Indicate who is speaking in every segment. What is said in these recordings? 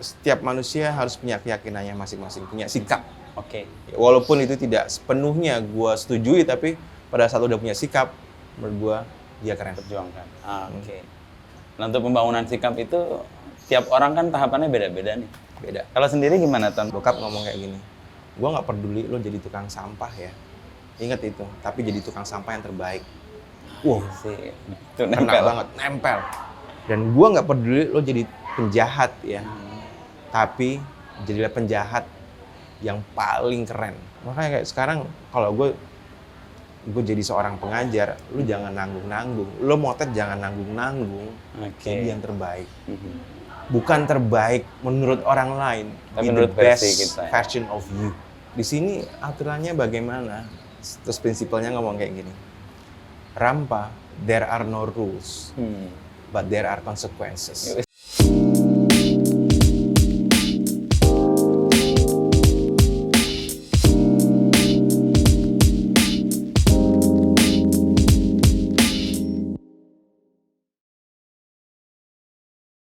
Speaker 1: setiap manusia harus punya keyakinannya masing-masing, punya sikap.
Speaker 2: Oke.
Speaker 1: Walaupun itu tidak sepenuhnya gue setujui, tapi pada saat lo udah punya sikap, menurut gue dia keren.
Speaker 2: Perjuangkan. Oke. Nah, untuk pembangunan sikap itu tiap orang kan tahapannya beda-beda nih.
Speaker 1: Beda.
Speaker 2: Kalau sendiri gimana, Ton?
Speaker 1: Bokap ngomong kayak gini, gue nggak peduli lo jadi tukang sampah ya, ingat itu, tapi jadi tukang sampah yang terbaik. Wow,
Speaker 2: Sih. Itu
Speaker 1: kena
Speaker 2: nempel.
Speaker 1: banget, nempel. Dan gue nggak peduli lo jadi penjahat ya, tapi jadilah penjahat yang paling keren. Makanya kayak sekarang kalau gue jadi seorang pengajar, lu jangan nanggung-nanggung. Lu motet jangan nanggung-nanggung.
Speaker 2: Oke.
Speaker 1: Jadi yang terbaik. Bukan terbaik menurut orang lain,
Speaker 2: Tapi
Speaker 1: be the
Speaker 2: menurut versi
Speaker 1: best
Speaker 2: kita ya.
Speaker 1: version of you. Di sini aturannya bagaimana? Terus prinsipalnya ngomong kayak gini. Rampa, there are no rules, but there are consequences.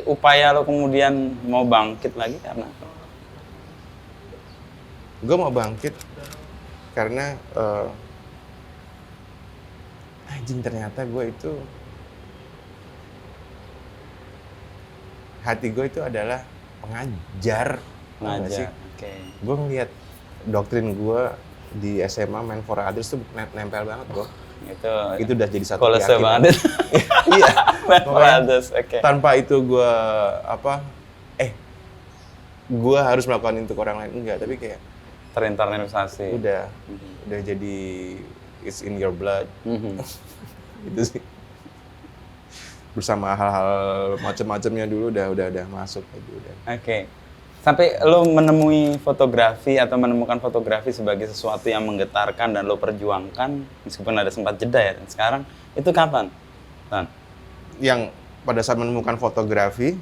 Speaker 2: Upaya lo kemudian mau bangkit lagi karena apa?
Speaker 1: Gue mau bangkit karena anjing ternyata gue itu hati gue itu adalah pengajar. Tau gak sih?
Speaker 2: Ngajar. Oke.
Speaker 1: Gue ngeliat doktrin gue di SMA Man for Others tuh nempel banget bro. Itu udah jadi satu
Speaker 2: kolese
Speaker 1: keyakinan.
Speaker 2: banget.
Speaker 1: Iya. Pokoknya
Speaker 2: Oke.
Speaker 1: tanpa itu gue gue harus melakukan itu ke orang lain enggak, tapi kayak
Speaker 2: Terinternalisasi.
Speaker 1: udah jadi it's in your blood. Itu sih. Bersama hal-hal macam-macamnya dulu udah masuk aja udah.
Speaker 2: Oke. Sampai lo menemui fotografi atau menemukan fotografi sebagai sesuatu yang menggetarkan dan lo perjuangkan meskipun ada sempat jeda ya. Dan sekarang itu kapan? Tan?
Speaker 1: Yang pada saat menemukan fotografi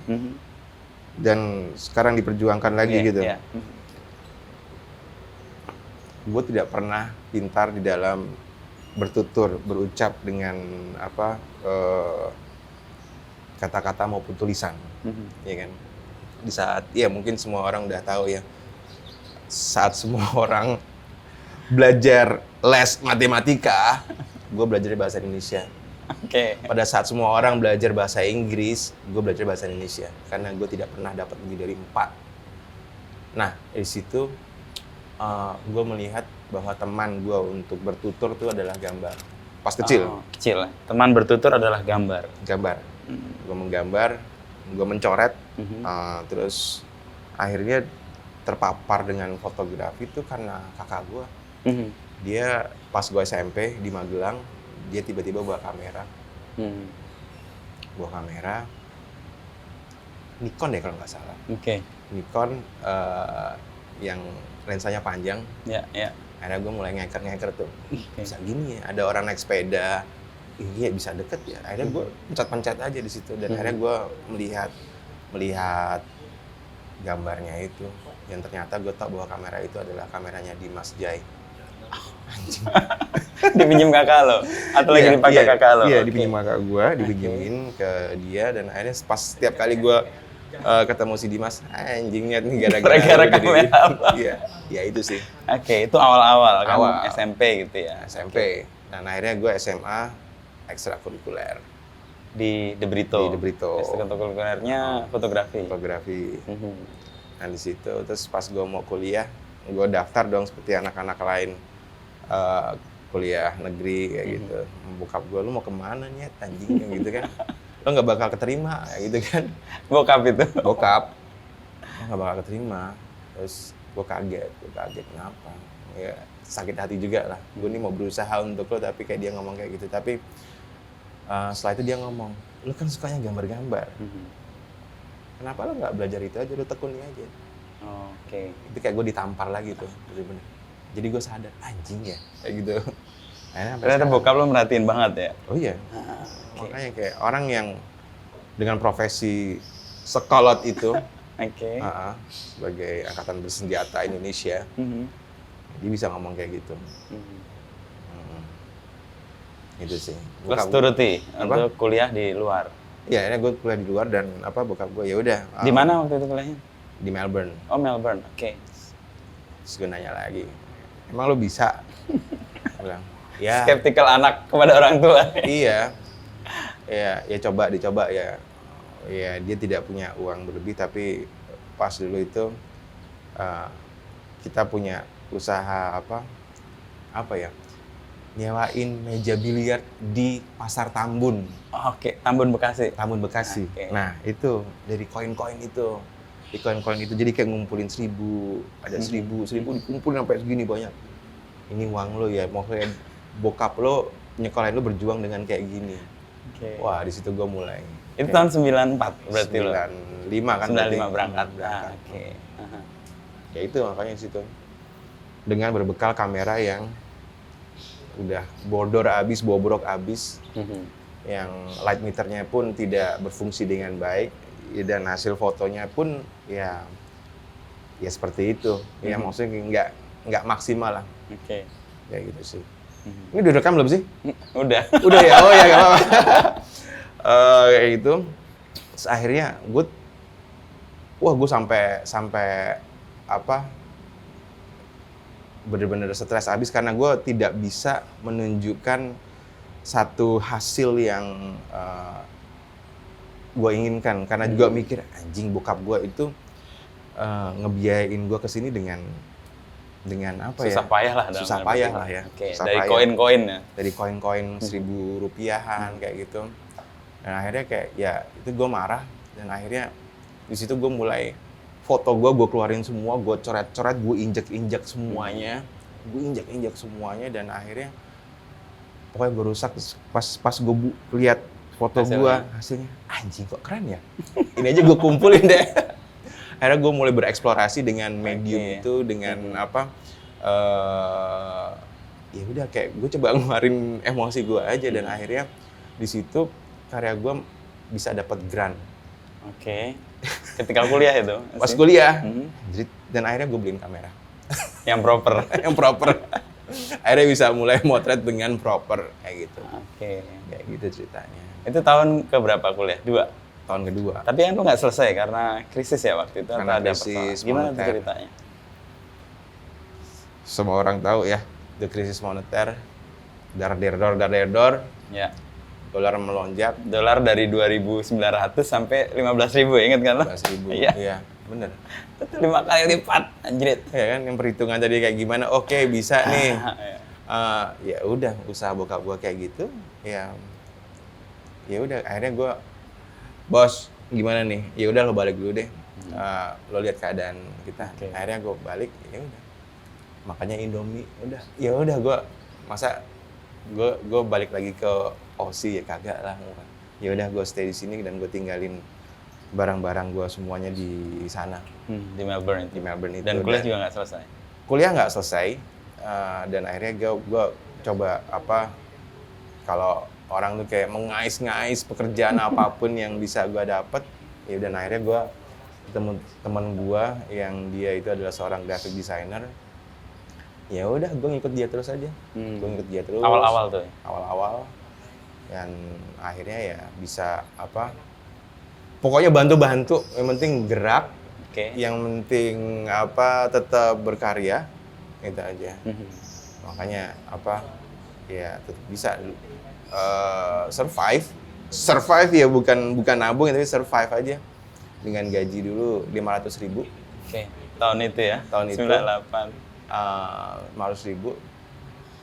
Speaker 1: dan sekarang diperjuangkan lagi gitu.
Speaker 2: Iya.
Speaker 1: Gue tidak pernah pintar di dalam bertutur, berucap dengan kata-kata maupun tulisan, ya kan? Di saat, ya mungkin semua orang udah tahu ya, saat semua orang belajar les matematika, gue belajar bahasa Indonesia.
Speaker 2: Oke.
Speaker 1: Pada saat semua orang belajar bahasa Inggris, gue belajar bahasa Indonesia. Karena gue tidak pernah dapat lebih dari 4. Nah, dari situ gue melihat bahwa teman gue untuk bertutur itu adalah gambar. Pas kecil.
Speaker 2: Kecil. Teman bertutur adalah gambar.
Speaker 1: Gambar. Gue menggambar, gue mencoret, terus akhirnya terpapar dengan fotografi itu karena kakak gue. Dia pas gue SMP di Magelang, dia tiba-tiba bawa kamera. Bawa kamera, Nikon deh kalau nggak salah.
Speaker 2: Oke.
Speaker 1: Nikon yang lensanya panjang.
Speaker 2: Ya.
Speaker 1: Akhirnya gue mulai ngeker tuh. Bisa gini ya, ada orang naik sepeda. Iya bisa deket ya. Akhirnya gue pencet-pencet aja di situ dan akhirnya gue melihat gambarnya itu. Yang ternyata gue tahu bahwa kamera itu adalah kameranya Dimas Jai. Anjing.
Speaker 2: Dipinjam kakak lo? Atau lagi dipakai kakak lo?
Speaker 1: Iya, dipinjam kakak gue, dipinjemin ke dia dan akhirnya pas setiap kali gue ketemu si Dimas, anjing niat nih gara-gara
Speaker 2: kamera apa?
Speaker 1: Iya, ya itu sih.
Speaker 2: Oke, itu awal-awal kan
Speaker 1: Awal.
Speaker 2: SMP gitu ya?
Speaker 1: SMP. Dan akhirnya gue SMA ekstrakurikuler
Speaker 2: Di De Brito?
Speaker 1: di De Brito.
Speaker 2: Ekstrakurikulernya fotografi?
Speaker 1: Fotografi. Nah di situ, terus pas gue mau kuliah, gue daftar dong seperti anak-anak lain. Kuliah negeri kayak gitu. Bokap gue, lu mau kemana nih anjing gitu kan. Lo nggak bakal keterima kayak gitu kan.
Speaker 2: Bokap itu?
Speaker 1: Bokap, lo nggak bakal keterima. Terus gue kaget kenapa. Ya sakit hati juga lah. Gue nih mau berusaha untuk lo tapi kayak dia ngomong kayak gitu. Tapi setelah itu dia ngomong, lo kan sukanya gambar-gambar. Kenapa lo nggak belajar itu aja, lo tekuni aja.
Speaker 2: Oke.
Speaker 1: Itu kayak gue ditampar lagi tuh, bener-bener. Jadi gue sadar, anjing ya, kayak gitu.
Speaker 2: Ternyata bokap lo merhatiin banget ya?
Speaker 1: Oh iya, makanya kayak orang yang dengan profesi sekolot itu, sebagai angkatan bersenjata Indonesia, dia bisa ngomong kayak gitu. Itu sih.
Speaker 2: Terus turuti untuk kuliah di luar?
Speaker 1: Iya, akhirnya gue kuliah di luar dan bokap gue ya udah.
Speaker 2: Di mana waktu itu kuliahnya?
Speaker 1: di Melbourne.
Speaker 2: Oh, Melbourne, oke.
Speaker 1: Terus gue nanya lagi, emang lo bisa? Gue bilang, ya.
Speaker 2: Skeptikal anak kepada orang tua.
Speaker 1: Iya, ya dicoba ya. Ya dia tidak punya uang berlebih, tapi pas dulu itu kita punya usaha apa ya? Nyewain meja biliar di Pasar Tambun.
Speaker 2: Oke, Tambun Bekasi.
Speaker 1: Tambun Bekasi.
Speaker 2: Oke.
Speaker 1: Nah itu dari koin-koin itu, di koin-koin itu jadi kayak ngumpulin 1.000, ada 1.000 dikumpulin sampai segini banyak. Ini uang lo ya, mau kayak bokap lo nyekolahin lo berjuang dengan kayak gini.
Speaker 2: Oke.
Speaker 1: Wah di situ gue mulai.
Speaker 2: Itu tahun 94 berarti lo?
Speaker 1: 95 kan?
Speaker 2: 95 berangkat.
Speaker 1: Berangkat.
Speaker 2: Oke. Aha.
Speaker 1: Ya itu makanya di situ. Dengan berbekal kamera yang udah bodor abis, bobrok abis, yang light meternya pun tidak berfungsi dengan baik, dan hasil fotonya pun ya seperti itu. Ya maksudnya nggak maksimal lah.
Speaker 2: Oke.
Speaker 1: Ya gitu sih. Ini udah rekam belum sih?
Speaker 2: Udah.
Speaker 1: Udah ya, oh ya nggak apa-apa. Kayak gitu. Terus akhirnya gue sampai bener-bener stres abis karena gue tidak bisa menunjukkan satu hasil yang gue inginkan, karena juga mikir anjing bokap gue itu ngebiayain gue kesini dengan apa
Speaker 2: Susah
Speaker 1: ya?
Speaker 2: payah lah.
Speaker 1: Susah payah lah ya.
Speaker 2: Oke.
Speaker 1: Susah
Speaker 2: Dari
Speaker 1: payah.
Speaker 2: koin-koin ya?
Speaker 1: Dari koin-koin 1.000 rupiahan kayak gitu. Dan akhirnya kayak ya itu gue marah, dan akhirnya di situ gue mulai foto gue keluarin semua, gue coret-coret, gue injek-injek semuanya, dan akhirnya pokoknya gue rusak. Pas gue lihat foto gue hasilnya, anjing kok keren ya. Ini aja gue kumpulin deh. Akhirnya gue mulai bereksplorasi dengan medium itu, dengan ya udah kayak gue coba ngeluarin emosi gue aja, dan akhirnya di situ karya gue bisa dapat grant.
Speaker 2: Oke. Ketika kuliah itu?
Speaker 1: Pas kuliah. Dan akhirnya gue beliin kamera.
Speaker 2: Yang proper?
Speaker 1: Yang proper. Akhirnya bisa mulai motret dengan proper, kayak gitu.
Speaker 2: Oke.
Speaker 1: Kayak gitu ceritanya.
Speaker 2: Itu tahun keberapa kuliah? 2?
Speaker 1: Tahun kedua.
Speaker 2: Tapi kan lu nggak selesai karena krisis ya waktu itu?
Speaker 1: Karena
Speaker 2: ada
Speaker 1: krisis
Speaker 2: gimana tuh
Speaker 1: moneter.
Speaker 2: ceritanya?
Speaker 1: Semua orang tahu ya, the krisis moneter. Dar-der-dor.
Speaker 2: Ya.
Speaker 1: Dolar melonjak.
Speaker 2: Dolar dari 2.900 sampai 15.000, ingat kan lo?
Speaker 1: 15.000.
Speaker 2: Iya.
Speaker 1: Iya, bener.
Speaker 2: Itu 5 kali lipat, anjrit.
Speaker 1: Ya kan, yang perhitungan tadi kayak gimana? Oke, bisa nih. Ya udah, usaha bokap gua kayak gitu. Ya udah, akhirnya gua, bos, gimana nih? Ya udah lo balik dulu deh. Lo lihat keadaan kita.
Speaker 2: Okay.
Speaker 1: Akhirnya gua balik, ya udah. Makanya Indomie, udah. Ya udah gua masa gue balik lagi ke Aussie ya kagak lah. Ya udah gue stay di sini dan gue tinggalin barang-barang gue semuanya di sana.
Speaker 2: Di Melbourne itu.
Speaker 1: Di Melbourne itu.
Speaker 2: Dan kuliah juga nggak selesai.
Speaker 1: Kuliah nggak selesai, dan akhirnya gue coba kalau orang tuh kayak mengais-ngais pekerjaan apapun yang bisa gue dapet, ya udah akhirnya gue teman gue yang dia itu adalah seorang graphic designer. Ya udah, gue ngikut dia terus aja. Gue ngikut dia terus.
Speaker 2: Awal-awal tuh.
Speaker 1: Awal-awal. Dan akhirnya ya bisa pokoknya bantu-bantu. Yang penting gerak.
Speaker 2: Oke.
Speaker 1: Yang penting tetap berkarya. Itu aja. Makanya ya tetap bisa survive. Survive ya bukan nabung, tapi survive aja. Dengan gaji dulu 500.000.
Speaker 2: Oke. Tahun itu ya.
Speaker 1: Tahun itu.
Speaker 2: 98.
Speaker 1: 500.000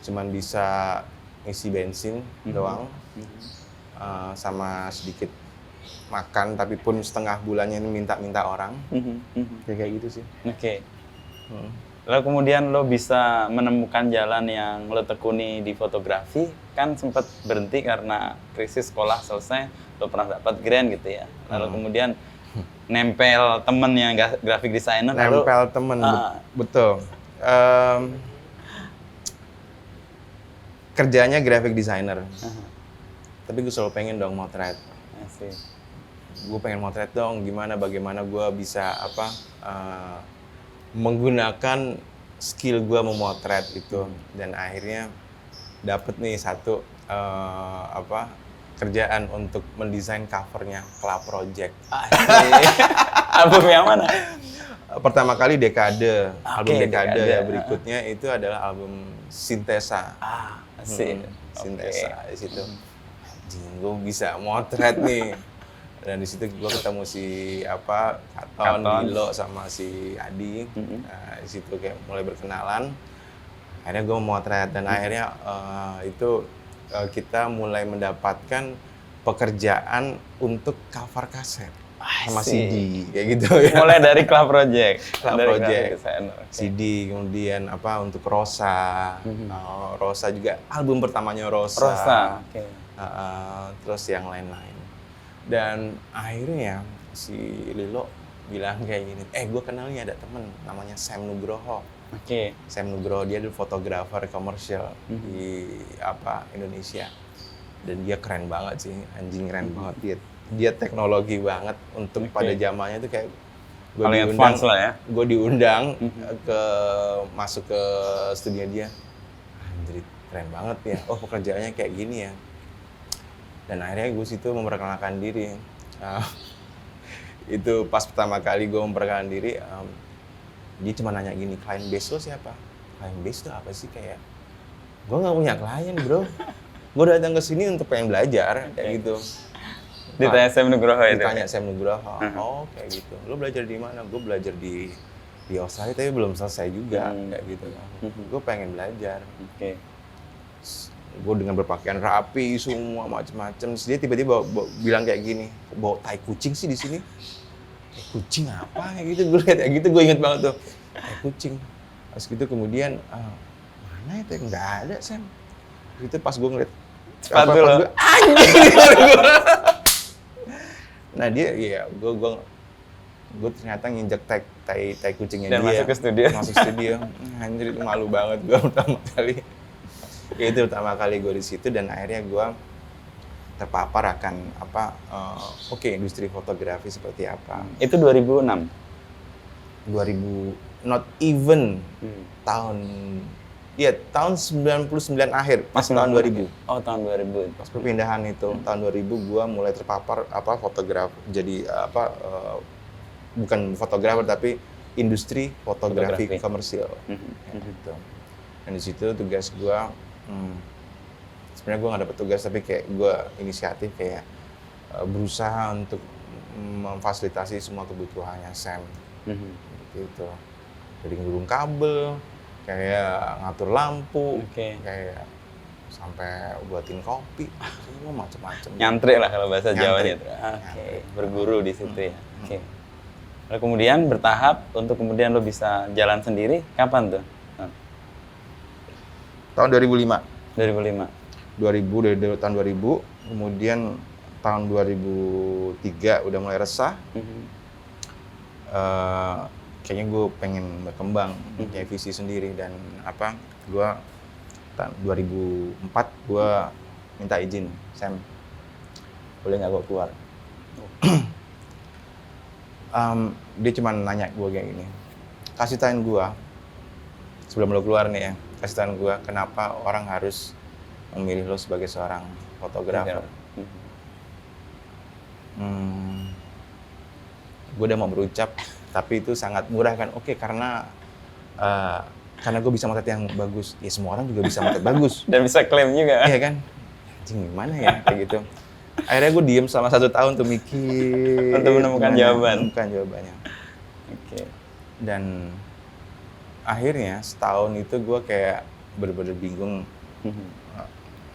Speaker 1: cuman bisa ngisi bensin doang, sama sedikit makan, tapi pun setengah bulannya ini minta orang. Kayak gitu sih.
Speaker 2: Oke. Lalu kemudian lo bisa menemukan jalan yang lo tekuni di fotografi, kan sempat berhenti karena krisis sekolah selesai, lo pernah dapat grant gitu ya. Lalu kemudian nempel temen yang graphic designer.
Speaker 1: Nempel temen, betul. Kerjanya graphic designer, tapi gue selalu pengen dong motret. Gue pengen motret dong, bagaimana gue bisa menggunakan skill gue memotret itu. Dan akhirnya dapet nih satu kerjaan untuk mendesain covernya Club Project.
Speaker 2: Album yang mana?
Speaker 1: pertama kali Dekade, album
Speaker 2: Oke,
Speaker 1: Dekade
Speaker 2: Dekade.
Speaker 1: ya, berikutnya itu adalah album Sintesa.
Speaker 2: Asik.
Speaker 1: Sintesa di situ. Anjing, gue bisa motret nih. Dan di situ gue ketemu si Katon,
Speaker 2: Katon.
Speaker 1: Lilo sama si Adi. Nah, di situ kayak mulai berkenalan. Akhirnya gue motret dan akhirnya itu kita mulai mendapatkan pekerjaan untuk cover kaset sama CD kayak gitu ya.
Speaker 2: Mulai dari Club Project.
Speaker 1: Club
Speaker 2: Dari
Speaker 1: Project.
Speaker 2: graphic designer. Oke.
Speaker 1: CD, kemudian untuk Rosa. Rosa juga album pertamanya Rosa.
Speaker 2: Rosa. Oke.
Speaker 1: Terus yang lain-lain. Dan akhirnya si Lilo bilang kayak gini, gue kenal nih ada temen namanya Sam Nugroho.
Speaker 2: Oke.
Speaker 1: Sam Nugroho dia dulu fotografer komersial di Indonesia. Dan dia keren banget sih, anjing keren banget dia teknologi banget untuk pada zamannya itu kayak gue
Speaker 2: Paling
Speaker 1: diundang,
Speaker 2: advance lah ya.
Speaker 1: gue diundang masuk ke studio dia. Anjir, keren banget ya. Oh, pekerjaannya kayak gini ya. Dan akhirnya gue situ memperkenalkan diri. Itu pas pertama kali gue memperkenalkan diri, dia cuma nanya gini, klien base lo siapa? Klien base itu apa sih? Kayak gue nggak punya klien bro. Gue datang ke sini untuk pengen belajar kayak gitu.
Speaker 2: Ditanya Sam Nugroho itu.
Speaker 1: Ditanya Sam Nugroho. Oh kayak gitu. Lo belajar di mana? Gue belajar di Australia tapi belum selesai juga kayak gitu. Gue pengen belajar.
Speaker 2: Oke.
Speaker 1: Gue dengan berpakaian rapi semua macam-macam. Dia tiba-tiba bilang kayak gini, bawa tai kucing sih di sini. Tai kucing apa kayak gitu? Gue lihat kayak gitu, gue inget banget tuh. Tai kucing. Pas gitu kemudian mana itu? Nggak ada Sam. Itu pas gue ngeliat
Speaker 2: Sepatu lo.
Speaker 1: anjing. Nah dia, iya, gue ternyata nginjek tai kucingnya
Speaker 2: Dan
Speaker 1: dia.
Speaker 2: masuk ke studio.
Speaker 1: Masuk studio. Anjir itu malu banget gue pertama kali. Ya, itu pertama kali gue di situ dan akhirnya gue terpapar akan industri fotografi seperti apa.
Speaker 2: Itu 2006.
Speaker 1: 2000 not even tahun 99 akhir pas tahun 2000.
Speaker 2: Oh, tahun 2000.
Speaker 1: Pas perpindahan itu tahun 2000 gue mulai terpapar fotografer jadi bukan fotografer tapi industri fotografi komersial. Gitu. Dan di situ tugas gue sebenarnya gue nggak dapet tugas tapi kayak gue inisiatif kayak berusaha untuk memfasilitasi semua kebutuhannya Sam gitu dari ngurung kabel kayak ngatur lampu kayak sampai buatin kopi semua macam-macam
Speaker 2: nyantri lah kalau bahasa
Speaker 1: Nyantri.
Speaker 2: Jawanya itu. Oke. Berguru di situ ya. Oke. Lalu kemudian bertahap untuk kemudian lo bisa jalan sendiri kapan tuh?
Speaker 1: tahun 2005
Speaker 2: 2005.
Speaker 1: 2000 dari tahun 2000 kemudian tahun 2003 udah mulai resah kayaknya gue pengen berkembang punya visi sendiri dan gue tahun 2004 gue minta izin Sam boleh nggak gue keluar dia cuma nanya gue kayak gini kasih tahuin gue sebelum lo keluar nih ya kasih tahuin gue kenapa orang harus memilih lo sebagai seorang fotografer. Gue udah mau berucap, tapi itu sangat murah kan. Oke, karena gue bisa motret yang bagus. Ya semua orang juga bisa motret bagus.
Speaker 2: Dan bisa klaim juga.
Speaker 1: Iya kan? Anjing gimana ya kayak gitu. Akhirnya gue diem selama 1 tahun tuh mikir.
Speaker 2: Untuk menemukan jawaban.
Speaker 1: Menemukan jawabannya.
Speaker 2: Oke.
Speaker 1: Dan akhirnya setahun itu gue kayak bener-bener bingung.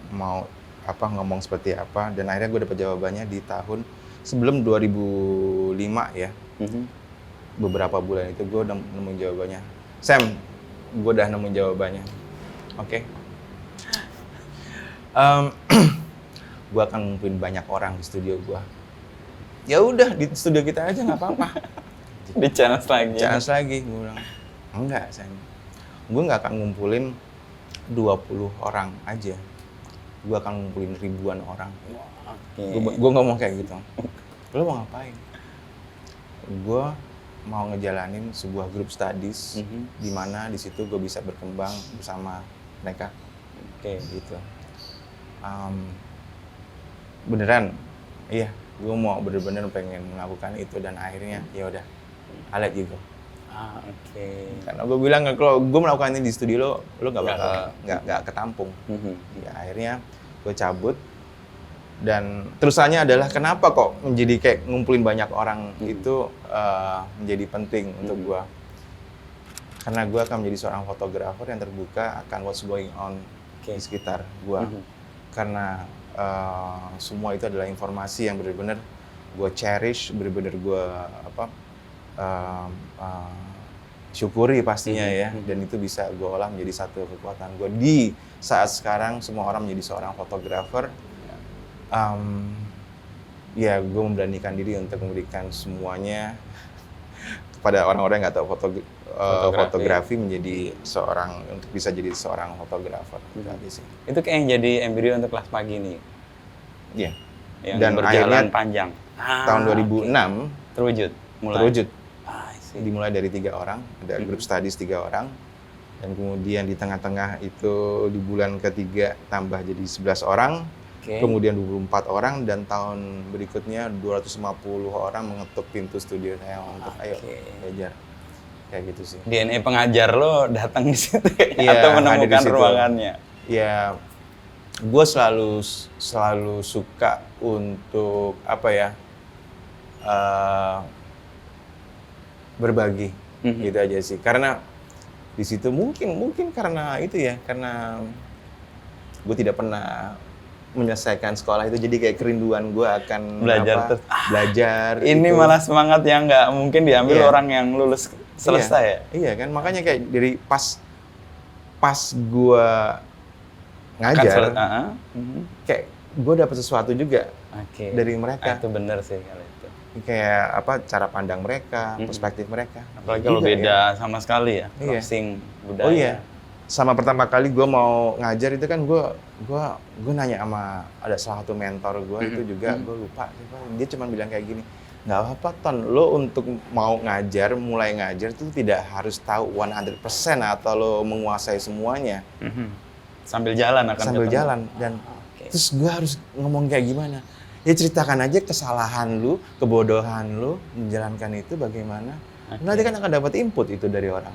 Speaker 1: Mau ngomong seperti apa dan akhirnya gue dapat jawabannya di tahun sebelum 2005 ya. Beberapa bulan itu gue udah nemuin jawabannya. Sam, gue udah nemuin jawabannya. Oke. Gue akan ngumpulin banyak orang di studio gue. Ya udah di studio kita aja nggak apa-apa.
Speaker 2: Di challenge lagi.
Speaker 1: Challenge lagi, gue bilang. Enggak, Sam. Gue nggak akan ngumpulin 20 orang aja. Gue akan ngumpulin ribuan orang. Gue ngomong kayak gitu. Lo mau ngapain? Gue mau ngejalanin sebuah grup studies di mana di situ gue bisa berkembang bersama mereka. Gitu. Beneran, iya. Gue mau bener-bener pengen melakukan itu dan akhirnya ya udah, I let you go.
Speaker 2: Oke.
Speaker 1: Karena gue bilang kalau gue melakukan ini di studio lo nggak bakal nggak ketampung. Ya, akhirnya gue cabut dan terusannya adalah kenapa kok menjadi kayak ngumpulin banyak orang itu menjadi penting untuk gue. Karena gue akan menjadi seorang fotografer yang terbuka akan what's going on di sekitar gue. Karena semua itu adalah informasi yang benar-benar gue cherish, benar-benar gue syukuri pastinya ya, dan itu bisa gue olah menjadi satu kekuatan gue di saat sekarang semua orang menjadi seorang fotografer. Ya gue memberanikan diri untuk memberikan semuanya kepada orang-orang yang nggak tahu fotografi menjadi seorang, untuk bisa jadi seorang fotografer. Sih.
Speaker 2: Itu kayak yang jadi embrio untuk kelas pagi nih.
Speaker 1: Iya.
Speaker 2: Yang
Speaker 1: dan
Speaker 2: berjalan panjang.
Speaker 1: Tahun 2006
Speaker 2: terwujud.
Speaker 1: Terwujud. Dimulai dari 3 orang, ada grup studies 3 orang, dan kemudian di tengah-tengah itu di bulan ketiga tambah jadi 11 orang, kemudian 24 orang, dan tahun berikutnya 250 orang mengetuk pintu studio saya untuk ayo belajar. Kayak gitu sih.
Speaker 2: DNA pengajar lo datang di situ atau menemukan ruangannya?
Speaker 1: Ya, gue selalu suka untuk berbagi, gitu aja sih. Karena di situ mungkin karena itu ya, karena gue tidak pernah menyelesaikan sekolah itu, jadi kayak kerinduan gue akan belajar.
Speaker 2: Ini itu. Malah semangat yang nggak mungkin diambil orang yang lulus selesai ya.
Speaker 1: Iya kan, makanya kayak dari pas gue ngajar, kayak gue dapet sesuatu juga dari mereka.
Speaker 2: Itu bener sih kalau itu.
Speaker 1: Kayak cara pandang mereka, perspektif mereka.
Speaker 2: Apalagi kalau beda sama sekali ya, crossing budaya.
Speaker 1: Oh iya, sama pertama kali gue mau ngajar itu kan gue nanya sama ada salah satu mentor gue itu juga, gue lupa, dia cuma bilang kayak gini, nggak apa-apa Ton, lo untuk mau ngajar, mulai ngajar itu tidak harus tahu 100% atau lo menguasai semuanya.
Speaker 2: Sambil jalan
Speaker 1: dan terus gue harus ngomong kayak gimana? Ya ceritakan aja kesalahan lu, kebodohan lu menjalankan itu bagaimana. Nanti kan akan dapat input itu dari orang.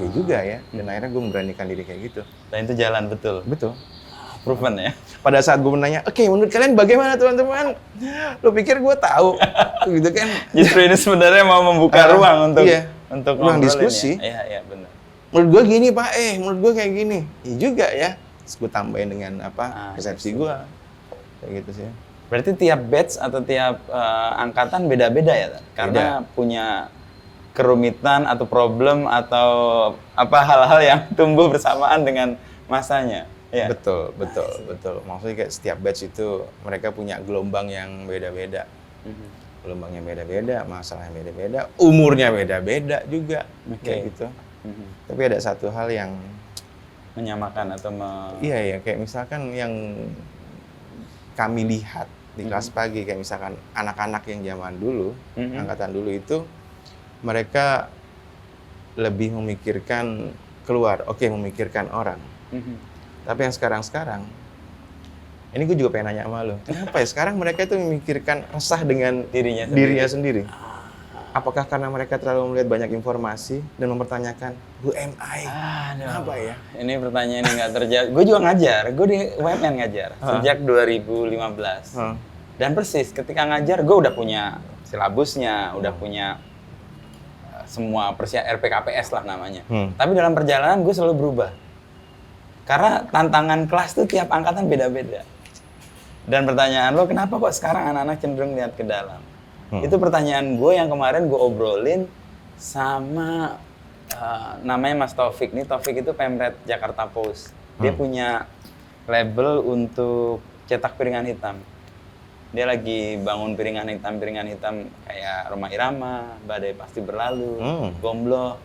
Speaker 1: Ya juga ya. Dan akhirnya gue memberanikan diri kayak gitu.
Speaker 2: Dan itu jalan betul.
Speaker 1: Betul.
Speaker 2: Proven ya.
Speaker 1: Pada saat gue menanya, oke, menurut kalian bagaimana teman-teman? Lu pikir gue tahu? Gitu kan.
Speaker 2: Justru ini sebenarnya mau membuka ruang untuk
Speaker 1: ruang diskusi.
Speaker 2: Iya, benar.
Speaker 1: Menurut gue gini Pak, menurut gue kayak gini. Iya juga ya. Terus gue tambahin dengan persepsi gue. Kayak gitu sih.
Speaker 2: Berarti tiap batch atau tiap angkatan beda-beda ya? Karena punya kerumitan atau problem atau hal-hal yang tumbuh bersamaan dengan masanya. Ya?
Speaker 1: Betul. Maksudnya kayak setiap batch itu mereka punya gelombang yang beda-beda. Gelombangnya beda-beda, masalahnya beda-beda, umurnya beda-beda juga. Kayak gitu. Tapi ada satu hal yang
Speaker 2: menyamakan atau
Speaker 1: Iya, kayak misalkan yang kami lihat di kelas pagi, kayak misalkan anak-anak yang zaman dulu, angkatan dulu itu, mereka lebih memikirkan keluar, memikirkan orang. Tapi yang sekarang, ini gue juga pengen nanya sama lo, kenapa ya sekarang mereka itu memikirkan resah dengan dirinya sendiri? Apakah karena mereka terlalu melihat banyak informasi dan mempertanyakan, who am I? Kenapa ya?
Speaker 2: Ini pertanyaan yang nggak terjawab. Gue juga ngajar, gue di UMN ngajar sejak 2015. Dan persis ketika ngajar, gue udah punya silabusnya, udah punya semua RPKPS lah namanya. Tapi dalam perjalanan gue selalu berubah. Karena tantangan kelas tuh tiap angkatan beda-beda. Dan pertanyaan lo, kenapa kok sekarang anak-anak cenderung lihat ke dalam? Itu pertanyaan gue yang kemarin gue obrolin sama namanya Mas Taufik. Nih Taufik itu Pemret Jakarta Post. Dia punya label untuk cetak piringan hitam. Dia lagi bangun piringan hitam kayak Rhoma Irama, Badai Pasti Berlalu, Gomblo,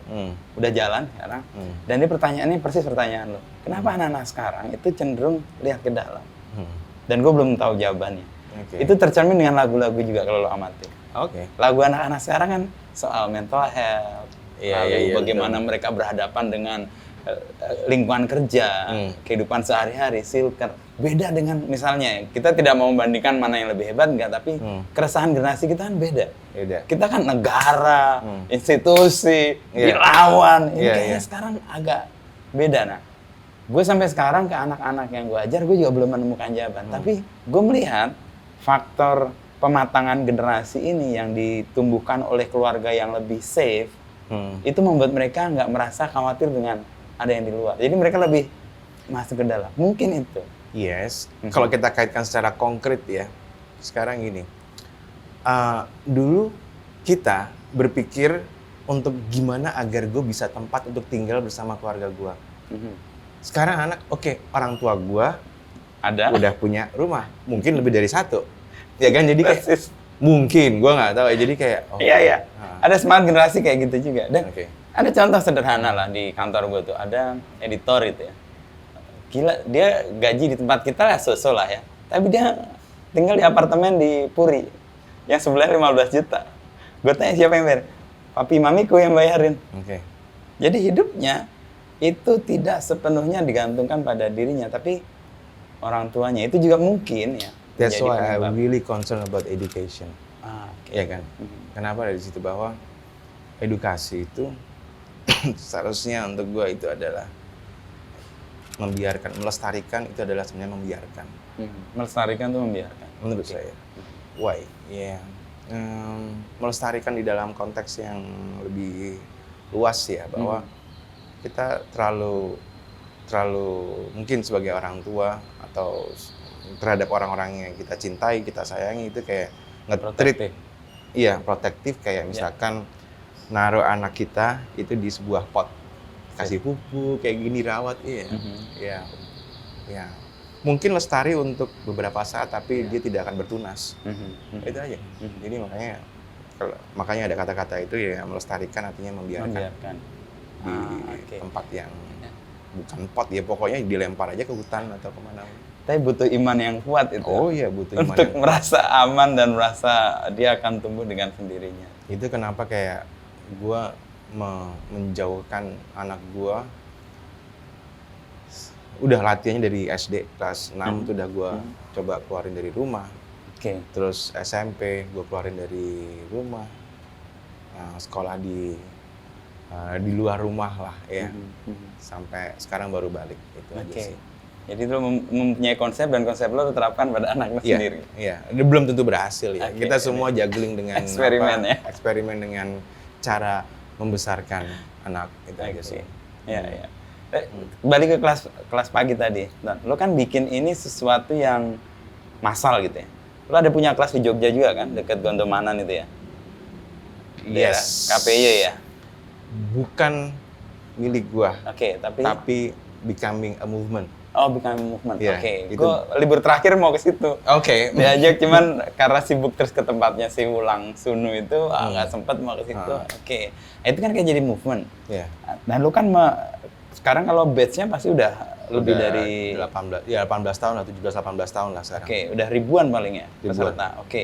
Speaker 2: udah jalan sekarang. Dan ini pertanyaannya persis pertanyaan lo. Kenapa anak-anak sekarang itu cenderung lihat ke dalam? Dan gue belum tahu jawabannya. Itu tercermin dengan lagu-lagu juga kalau lo amati. Lagu anak-anak sekarang kan soal mental health, bagaimana mereka berhadapan dengan lingkungan kerja, kehidupan sehari-hari, silker. Beda dengan misalnya, kita tidak mau membandingkan mana yang lebih hebat enggak, tapi keresahan generasi kita kan beda.
Speaker 1: Beda.
Speaker 2: Kita kan negara,
Speaker 1: Hmm.
Speaker 2: institusi,
Speaker 1: Iya.
Speaker 2: dilawan. Ini
Speaker 1: Iya,
Speaker 2: kayaknya
Speaker 1: iya.
Speaker 2: sekarang agak beda. Nah, gue sampai sekarang ke anak-anak yang gue ajar, gue juga belum menemukan jawaban. Tapi gue melihat faktor pematangan generasi ini yang ditumbuhkan oleh keluarga yang lebih safe, itu membuat mereka nggak merasa khawatir dengan ada yang di luar. Jadi mereka lebih masuk ke dalam. Mungkin itu.
Speaker 1: Yes. Kalau kita kaitkan secara konkret ya, sekarang gini. Dulu kita berpikir untuk gimana agar gue bisa tempat untuk tinggal bersama keluarga gue. Sekarang anak, oke, orang tua gue
Speaker 2: Ada.
Speaker 1: udah punya rumah, mungkin lebih dari satu, ya kan? Jadi kayak
Speaker 2: Persis.
Speaker 1: mungkin, gue nggak tahu ya. Jadi kayak, oh,
Speaker 2: Iya, iya.
Speaker 1: ah,
Speaker 2: Ada semangat generasi kayak gitu juga. Dan
Speaker 1: oke.
Speaker 2: ada contoh sederhana lah di kantor gue tuh. Ada editor itu ya. Gila, dia gaji di tempat kita lah so-so lah ya. Tapi dia tinggal di apartemen di Puri. Yang sebelahnya 15 juta. Gue tanya siapa yang bayar? Papi mamiku yang bayarin.
Speaker 1: Oke.
Speaker 2: Jadi hidupnya itu tidak sepenuhnya digantungkan pada dirinya. Tapi orang tuanya. Itu juga mungkin ya.
Speaker 1: That's
Speaker 2: menjadi
Speaker 1: why I
Speaker 2: penyebab.
Speaker 1: really concerned about education,
Speaker 2: Oke.
Speaker 1: ya kan? Kenapa dari situ bahwa edukasi itu seharusnya untuk gue itu adalah membiarkan, melestarikan itu adalah sebenarnya membiarkan.
Speaker 2: Melestarikan tuh membiarkan.
Speaker 1: Menurut saya. Why? Ya, melestarikan di dalam konteks yang lebih luas ya, bahwa kita terlalu mungkin sebagai orang tua atau terhadap orang-orang yang kita cintai, kita sayangi itu kayak nge-treat, iya, protektif, kayak misalkan naruh anak kita itu di sebuah pot, kasih pupuk kayak gini, rawat, iya, ya. Mungkin lestari untuk beberapa saat, tapi dia tidak akan bertunas. Itu aja. Jadi makanya ada kata-kata itu ya, melestarikan artinya membiarkan. Di tempat yang bukan pot ya, pokoknya dilempar aja ke hutan atau kemana.
Speaker 2: Tapi butuh iman yang kuat itu.
Speaker 1: Oh iya, butuh iman
Speaker 2: untuk
Speaker 1: yang kuat.
Speaker 2: merasa aman dan merasa dia akan tumbuh dengan sendirinya.
Speaker 1: Itu kenapa kayak gua menjauhkan anak gua. Udah latihannya dari SD kelas 6 tuh udah gua coba keluarin dari rumah.
Speaker 2: Oke.
Speaker 1: Terus SMP gua keluarin dari rumah. Sekolah di luar rumah lah ya. Sampai sekarang baru balik, itu aja
Speaker 2: Oke.
Speaker 1: sih.
Speaker 2: Jadi lo mempunyai konsep dan konsep lo terapkan pada anak lo
Speaker 1: Iya,
Speaker 2: sendiri.
Speaker 1: iya. Belum tentu berhasil ya.
Speaker 2: Oke,
Speaker 1: Kita semua juggling dengan
Speaker 2: eksperimen ya.
Speaker 1: eksperimen dengan cara membesarkan anak, itu aja sih.
Speaker 2: Iya, iya. Balik ke kelas pagi tadi. Nah, lo kan bikin ini sesuatu yang massal gitu ya. Lo ada punya kelas di Jogja juga kan, dekat Gondomanan itu ya? Daerah
Speaker 1: Yes.
Speaker 2: KPY ya?
Speaker 1: Bukan milik gua,
Speaker 2: Oke, tapi
Speaker 1: becoming a movement.
Speaker 2: oh, Becoming Movement.
Speaker 1: Iya,
Speaker 2: Oke,
Speaker 1: itu.
Speaker 2: gue libur terakhir mau ke situ.
Speaker 1: Oke.
Speaker 2: Diajak cuman karena sibuk terus ke tempatnya si Wulang Sunu itu nggak sempet mau ke situ. Oke, itu kan kayak jadi movement.
Speaker 1: Iya.
Speaker 2: Dan lu kan sekarang kalau batch-nya pasti udah lebih
Speaker 1: Udah
Speaker 2: dari
Speaker 1: 18 tahun lah, 17-18 tahun lah sekarang.
Speaker 2: Oke, udah ribuan paling ya
Speaker 1: Ribuan.
Speaker 2: peserta. Oke.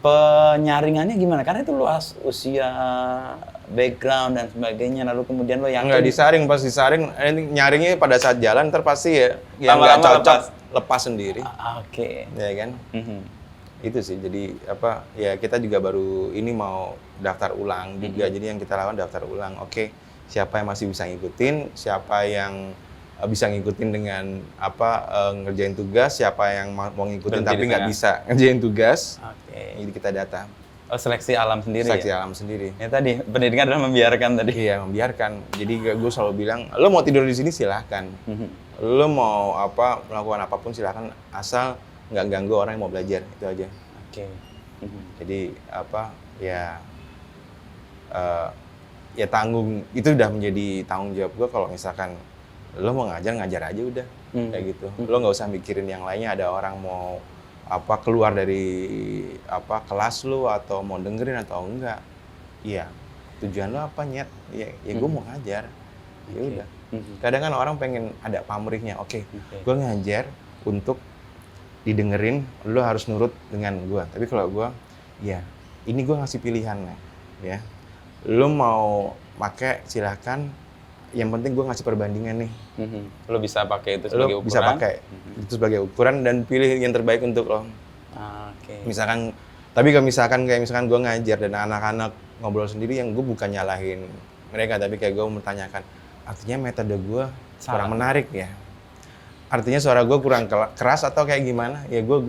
Speaker 2: Penyaringannya gimana? Karena itu luas usia, background dan sebagainya. Lalu kemudian lo yakin
Speaker 1: Nggak disaring, pas disaring, nyaringnya pada saat jalan ntar pasti ya yang
Speaker 2: Lama-lama
Speaker 1: nggak cocok lepas sendiri,
Speaker 2: Oke.
Speaker 1: ya kan?
Speaker 2: Mhm.
Speaker 1: Itu sih, jadi apa ya, kita juga baru ini mau daftar ulang juga, jadi yang kita lakukan daftar ulang. Oke, siapa yang masih bisa ngikutin, siapa yang bisa ngikutin dengan apa, ngerjain tugas, siapa yang mau ngikutin
Speaker 2: Berhenti
Speaker 1: tapi
Speaker 2: di
Speaker 1: nggak
Speaker 2: tengah.
Speaker 1: bisa ngerjain tugas,
Speaker 2: Oke.
Speaker 1: jadi kita data,
Speaker 2: Oh, seleksi alam sendiri
Speaker 1: seleksi
Speaker 2: ya?
Speaker 1: alam sendiri.
Speaker 2: Ya tadi, pendidikan adalah membiarkan tadi.
Speaker 1: Iya, membiarkan. Jadi gue selalu bilang, lo mau tidur di sini silahkan,
Speaker 2: Mhm.
Speaker 1: lo mau apa, melakukan apapun silahkan, asal nggak ganggu orang yang mau belajar, itu aja.
Speaker 2: Oke. Mhm.
Speaker 1: Jadi apa ya, ya tanggung, itu udah menjadi tanggung jawab gue. Kalau misalkan lo mau ngajar aja udah, kayak gitu. Lo nggak usah mikirin yang lainnya, ada orang mau apa keluar dari apa kelas lo atau mau dengerin atau enggak. Iya, tujuan lo apa, Nyet? Ya gue mau ngajar, ya udah. Kadang kan orang pengen ada pamrihnya, oke, gue ngajar untuk didengerin, lo harus nurut dengan gue. Tapi kalau gue, ya ini gue ngasih pilihan, ya. Lo mau pakai silahkan, yang penting gue ngasih perbandingan nih.
Speaker 2: Lo bisa pakai itu sebagai
Speaker 1: Lo
Speaker 2: ukuran?
Speaker 1: bisa pakai itu sebagai ukuran dan pilih yang terbaik untuk lo.
Speaker 2: Oke.
Speaker 1: Misalkan Tapi kalau misalkan kayak misalkan gue ngajar dan anak-anak ngobrol sendiri, yang gue bukan nyalahin mereka, tapi kayak gue mempertanyakan, artinya metode gue
Speaker 2: Salah.
Speaker 1: kurang menarik ya? Artinya suara gue kurang keras atau kayak gimana? Ya gue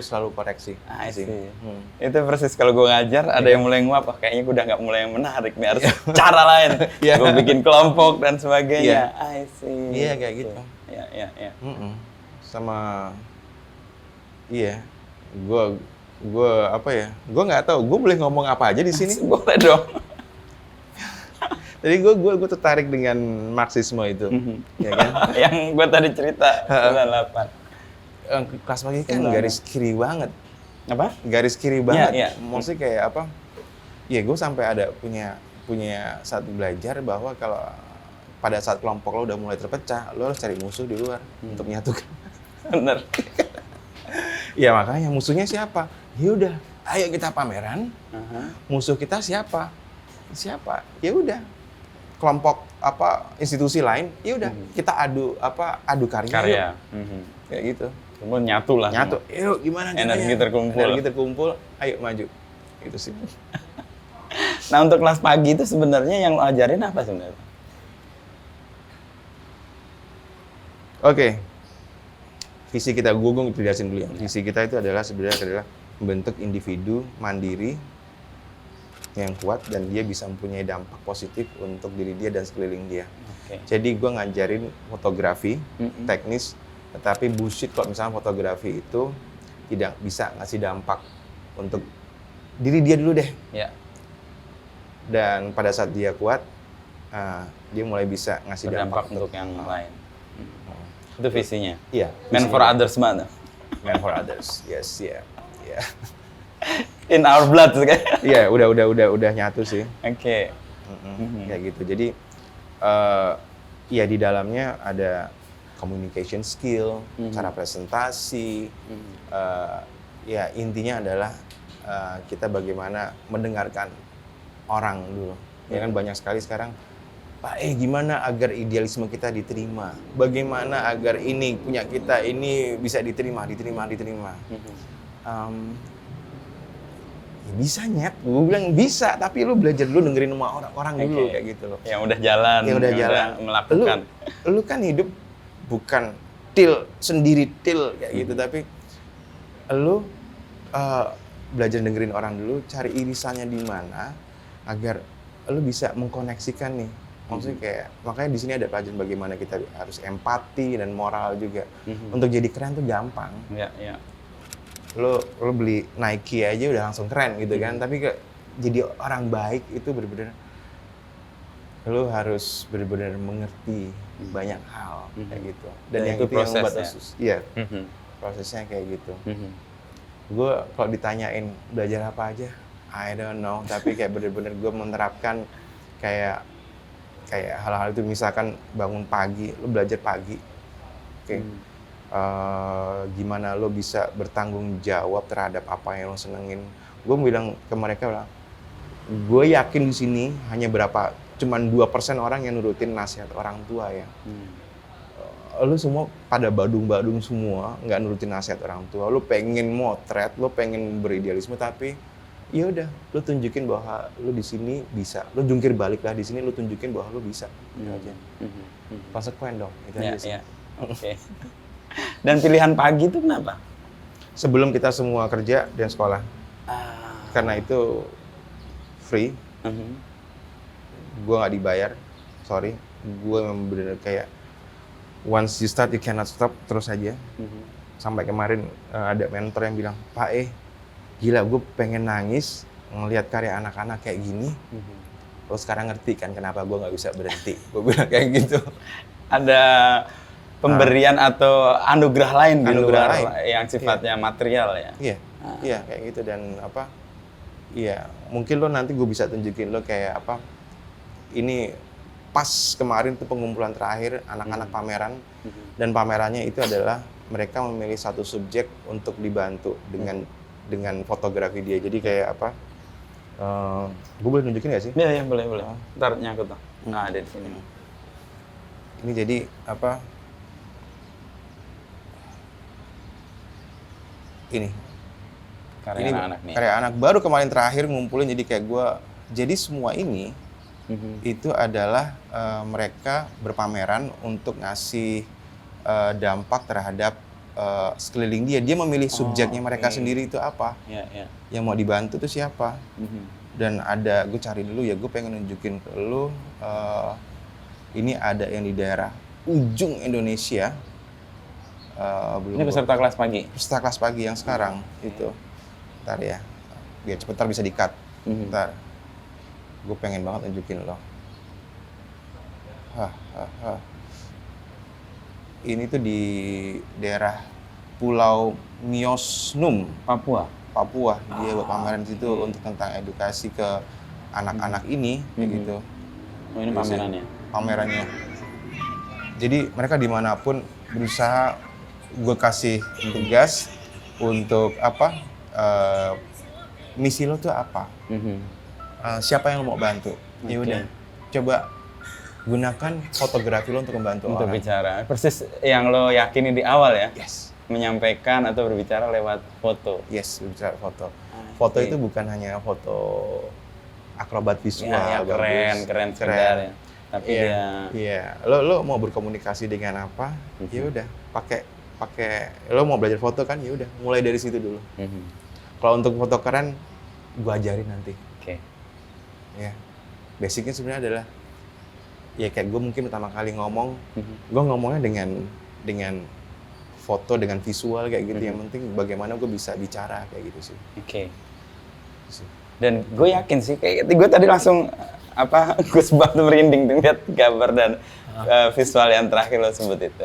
Speaker 1: selalu koreksi.
Speaker 2: I see.
Speaker 1: sih.
Speaker 2: Itu persis kalau gue ngajar, ada yang mulai nguap, "Wah, kayaknya gue udah nggak mulai yang menarik nih, harus cara lain."
Speaker 1: Iya.
Speaker 2: Gue bikin kelompok dan sebagainya.
Speaker 1: Iya.
Speaker 2: I see.
Speaker 1: Iya kayak gitu.
Speaker 2: Iya, iya, iya.
Speaker 1: Sama, iya, gue apa ya? Gue nggak tahu. Gue boleh ngomong apa aja di sini.
Speaker 2: Boleh dong.
Speaker 1: Jadi gue tertarik dengan Marxisme itu, ya kan?
Speaker 2: Yang gue tadi cerita 98.
Speaker 1: Kelas pagi kan garis kiri banget.
Speaker 2: Apa?
Speaker 1: Garis kiri banget.
Speaker 2: Iya.
Speaker 1: Maksudnya kayak apa? Ya gue sampai ada punya saat belajar bahwa kalau pada saat kelompok lo udah mulai terpecah, lo harus cari musuh di luar untuk menyatukan.
Speaker 2: Bener.
Speaker 1: Ya makanya musuhnya siapa? Ya udah, ayo kita pameran. Musuh kita siapa? Siapa? Ya udah. Kelompok apa institusi lain, ya udah kita adu karya. Yuk. Kayak gitu.
Speaker 2: Semua nyatu lah.
Speaker 1: Nyatu. Yuk gimana
Speaker 2: Energi
Speaker 1: caranya?
Speaker 2: terkumpul.
Speaker 1: Energi terkumpul, ayo maju. Itu sih.
Speaker 2: Nah, untuk kelas pagi itu sebenarnya yang lo ajarin apa sebenarnya?
Speaker 1: Oke. Visi kita, gue jelasin dulu ya. Visi kita itu sebenarnya adalah membentuk individu mandiri yang kuat dan dia bisa mempunyai dampak positif untuk diri dia dan sekeliling dia.
Speaker 2: Okay.
Speaker 1: Jadi gue ngajarin fotografi, teknis, tetapi bullshit kalau misalnya fotografi itu tidak bisa ngasih dampak untuk diri dia dulu deh.
Speaker 2: Ya.
Speaker 1: Dan pada saat dia kuat, dia mulai bisa ngasih
Speaker 2: Berdampak
Speaker 1: dampak
Speaker 2: untuk yang lain. Itu visinya.
Speaker 1: Iya.
Speaker 2: Man for others mana?
Speaker 1: Man for others, yes, yeah.
Speaker 2: In our blood kayak.
Speaker 1: Iya, udah nyatu sih.
Speaker 2: Oke.
Speaker 1: Kayak gitu. Jadi ya di dalamnya ada communication skill, cara presentasi. Ya intinya adalah kita bagaimana mendengarkan orang dulu. Ya kan banyak sekali sekarang, Pak, gimana agar idealisme kita diterima? Bagaimana agar ini punya kita ini bisa diterima? Ya bisa nyet, gue bilang bisa, tapi lu belajar dulu dengerin sama orang dulu kayak gitu loh.
Speaker 2: Yang udah jalan,
Speaker 1: yang udah
Speaker 2: melakukan.
Speaker 1: Lu kan hidup bukan sendiri kayak gitu, tapi lu belajar dengerin orang dulu, cari irisannya di mana agar lu bisa mengkoneksikan nih. Maksudnya kayak makanya di sini ada pelajaran bagaimana kita harus empati dan moral juga. Untuk jadi keren tuh gampang.
Speaker 2: Iya.
Speaker 1: Lo beli Nike aja udah langsung keren gitu kan, tapi jadi orang baik itu benar-benar lo harus benar-benar mengerti banyak hal kayak gitu. Dan yang itu yang membuat iya, prosesnya kayak gitu. Gue kalau ditanyain belajar apa aja, I don't know, tapi kayak benar-benar gue menerapkan kayak hal-hal itu. Misalkan bangun pagi, lo belajar pagi, oke. Gimana lo bisa bertanggung jawab terhadap apa yang lo senengin. Gue bilang ke mereka, gue yakin di sini hanya cuman 2% orang yang nurutin nasihat orang tua ya. Lo semua pada badung-badung semua, nggak nurutin nasihat orang tua. Lo pengen motret, lo pengen beridealisme, tapi ya udah, lo tunjukin bahwa lo di sini bisa. Lo jungkir balik lah di sini, lo tunjukin bahwa lo bisa. Itu aja. Konsekuen dong. Itu aja sih.
Speaker 2: Oke. Dan pilihan pagi itu kenapa?
Speaker 1: Sebelum kita semua kerja dan sekolah. Karena itu free. Gue nggak dibayar, sorry. Gue memang bener kayak once you start you cannot stop, terus aja. Sampai kemarin ada mentor yang bilang, Pak gila gue pengen nangis ngelihat karya anak-anak kayak gini. Lo sekarang ngerti kan kenapa gue nggak bisa berhenti. Gue bilang kayak gitu.
Speaker 2: Ada pemberian atau anugerah lain di luar
Speaker 1: lain
Speaker 2: yang sifatnya material ya?
Speaker 1: Iya kayak gitu. Dan iya mungkin lo nanti gue bisa tunjukin lo kayak apa. Ini pas kemarin tuh pengumpulan terakhir anak-anak pameran. Dan pamerannya itu adalah mereka memilih satu subjek untuk dibantu dengan fotografi dia. Jadi kayak apa, gue boleh nunjukin nggak sih?
Speaker 2: Iya boleh. Ntar nyangkut tuh. Nah ada di sini.
Speaker 1: Ini jadi apa, ini
Speaker 2: Karya
Speaker 1: ini
Speaker 2: anak-anak nih.
Speaker 1: karya anak baru kemarin terakhir ngumpulin, jadi kayak gue, jadi semua ini itu adalah mereka berpameran untuk ngasih dampak terhadap sekeliling dia. Dia memilih subjeknya mereka sendiri itu apa, yang mau dibantu itu siapa. Dan ada, gue cari dulu ya, gue pengen nunjukin ke lu, ini ada yang di daerah ujung Indonesia.
Speaker 2: Ini peserta kelas pagi?
Speaker 1: Peserta kelas pagi yang sekarang itu. Ntar ya, biar cepet ntar bisa di-cut. Ntar. Gue pengen banget nunjukin lo. Ini tuh di daerah Pulau Miosnum, Papua. Dia buat pameran di situ untuk tentang edukasi ke anak-anak ini, kayak gitu.
Speaker 2: Oh, ini pamerannya?
Speaker 1: Pamerannya. Jadi mereka dimanapun berusaha, gue kasih tugas untuk apa? Misi lo tuh apa? Siapa yang lo mau bantu? Ya udah, coba gunakan fotografi lo untuk membantu
Speaker 2: untuk
Speaker 1: orang.
Speaker 2: Bicara. Persis yang lo yakini di awal ya?
Speaker 1: Yes.
Speaker 2: Menyampaikan atau berbicara lewat foto.
Speaker 1: Yes, berbicara foto. Foto itu bukan hanya foto akrobat visual,
Speaker 2: ya, keren sekedar ya. Tapi
Speaker 1: iya. Lo mau berkomunikasi dengan apa? Ya udah, pakai lo mau belajar foto kan? Ya udah, mulai dari situ dulu. Kalau untuk foto keren, gua ajarin nanti. Ya, basicnya sebenarnya adalah ya kayak gue mungkin pertama kali ngomong, gue ngomongnya dengan foto, dengan visual kayak gitu. Yang penting bagaimana gue bisa bicara kayak gitu sih.
Speaker 2: Dan gue yakin sih, kayak gue tadi langsung goosebumps merinding tuh lihat gambar dan visual yang terakhir lo sebut itu.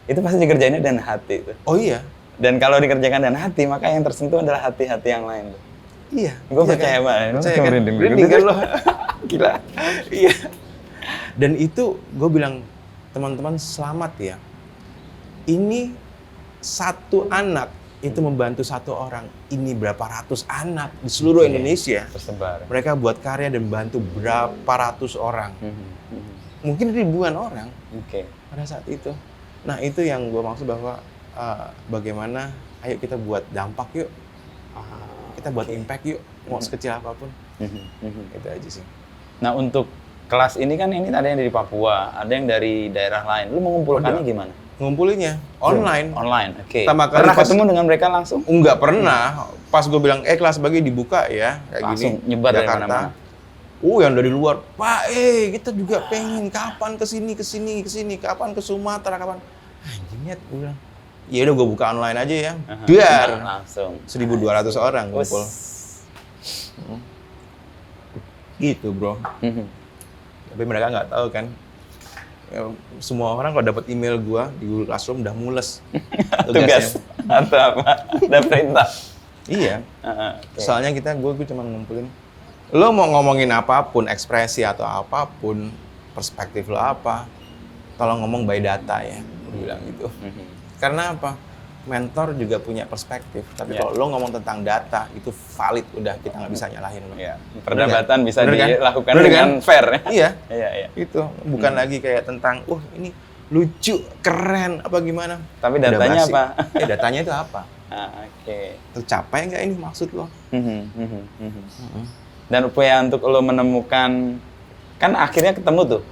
Speaker 2: Itu pasti dikerjainnya dan hati tuh.
Speaker 1: Oh iya.
Speaker 2: Dan kalau dikerjakan dan hati, maka yang tersentuh adalah hati-hati yang lain tuh.
Speaker 1: Iya.
Speaker 2: Gue percaya banget.
Speaker 1: Percaya kan? Merinding kan lo.
Speaker 2: Gila.
Speaker 1: Iya. Dan itu gue bilang, teman-teman selamat ya. Ini satu anak itu membantu satu orang. Ini berapa ratus anak di seluruh Indonesia.
Speaker 2: Tersebar.
Speaker 1: Mereka buat karya dan bantu berapa ratus orang. Mungkin ribuan orang pada saat itu. Nah itu yang gue maksud bahwa bagaimana, ayo kita buat dampak yuk. Kita buat impact yuk, mau sekecil apapun. Itu aja sih.
Speaker 2: Nah untuk kelas ini kan ini ada yang dari Papua, ada yang dari daerah lain. Lu mengumpulkannya gimana?
Speaker 1: Ngumpulinnya online.
Speaker 2: Oke.
Speaker 1: Pernah
Speaker 2: ketemu dengan mereka langsung?
Speaker 1: Enggak pernah. Pas gue bilang, kelas pagi dibuka ya, kayak
Speaker 2: langsung
Speaker 1: gini.
Speaker 2: Nyebar dari
Speaker 1: Jakarta.
Speaker 2: mana-mana.
Speaker 1: Yang dari luar, Pak, kita juga pengen kapan kesini, kapan ke Sumatera, kapan? Anjing ya, gue bilang. Ya udah gue buka online aja ya. Biar
Speaker 2: langsung
Speaker 1: 1.200 orang ngumpul. Gitu, bro. Tapi mereka nggak tahu kan. Ya, semua orang kalau dapat email gua di Google Classroom udah mules
Speaker 2: tugas atau apa? Ada perintah.
Speaker 1: Iya. Soalnya gue cuma ngumpulin. Lo mau ngomongin apapun, ekspresi atau apapun, perspektif lo apa, tolong ngomong by data ya. Gue bilang gitu. Karena apa? Mentor juga punya perspektif, tapi kalau lo ngomong tentang data itu valid, udah kita nggak bisa nyalahin lo.
Speaker 2: Perdebatan bisa dilakukan dengan fair.
Speaker 1: Iya. Itu bukan lagi kayak tentang, ini lucu, keren, apa gimana.
Speaker 2: Tapi datanya apa?
Speaker 1: Datanya itu apa? Tercapai nggak ini maksud lo?
Speaker 2: Dan upaya untuk lo menemukan, kan akhirnya ketemu tuh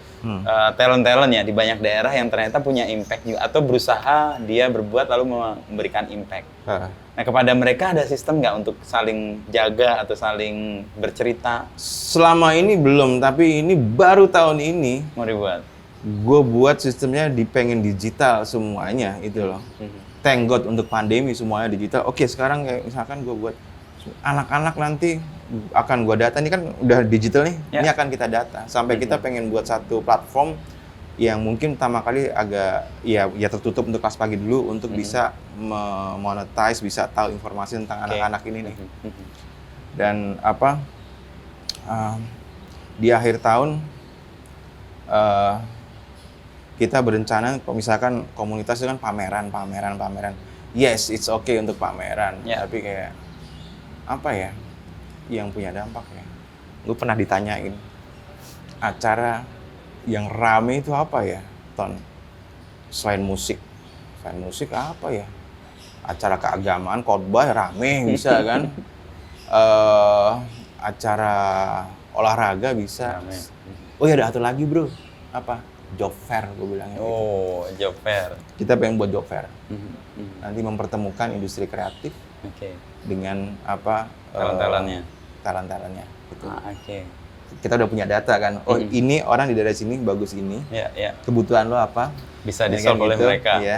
Speaker 2: talent-talent ya di banyak daerah yang ternyata punya impact juga, atau berusaha dia berbuat lalu memberikan impact. Nah kepada mereka ada sistem nggak untuk saling jaga atau saling bercerita?
Speaker 1: Selama ini belum, tapi ini baru tahun ini
Speaker 2: mau dibuat.
Speaker 1: Gue buat sistemnya pengen digital semuanya itu loh. Thank God untuk pandemi semuanya digital. Oke, sekarang kayak misalkan gue buat anak-anak nanti akan gue data, ini kan udah digital nih, ini akan kita data. Sampai kita pengen buat satu platform yang mungkin pertama kali agak ya tertutup untuk kelas pagi dulu, untuk bisa monetize, bisa tahu informasi tentang anak-anak ini nih. Dan di akhir tahun kita berencana, kalau misalkan komunitas itu kan pameran. Yes, it's okay untuk pameran, tapi kayak apa ya yang punya dampak ya. Gue pernah ditanyain, acara yang rame itu apa ya, Ton? Selain musik apa ya? acara keagamaan, khotbah rame bisa kan. Acara olahraga bisa.
Speaker 2: Rame.
Speaker 1: Oh ya ada satu lagi bro, apa? Job fair gue bilangnya. Gitu.
Speaker 2: Oh, job fair.
Speaker 1: Kita pengen buat job fair.
Speaker 2: Mhm, mhm.
Speaker 1: Nanti mempertemukan industri kreatif
Speaker 2: Oke.
Speaker 1: dengan apa?
Speaker 2: Talent-talentnya.
Speaker 1: Talent-talentnya. Gitu.
Speaker 2: Oke.
Speaker 1: Kita udah punya data kan. Oh ini orang di daerah sini bagus ini.
Speaker 2: Ya, ya.
Speaker 1: Kebutuhan lo apa?
Speaker 2: Bisa
Speaker 1: Ya
Speaker 2: di-solve
Speaker 1: kan
Speaker 2: oleh
Speaker 1: gitu.
Speaker 2: mereka.
Speaker 1: Iya.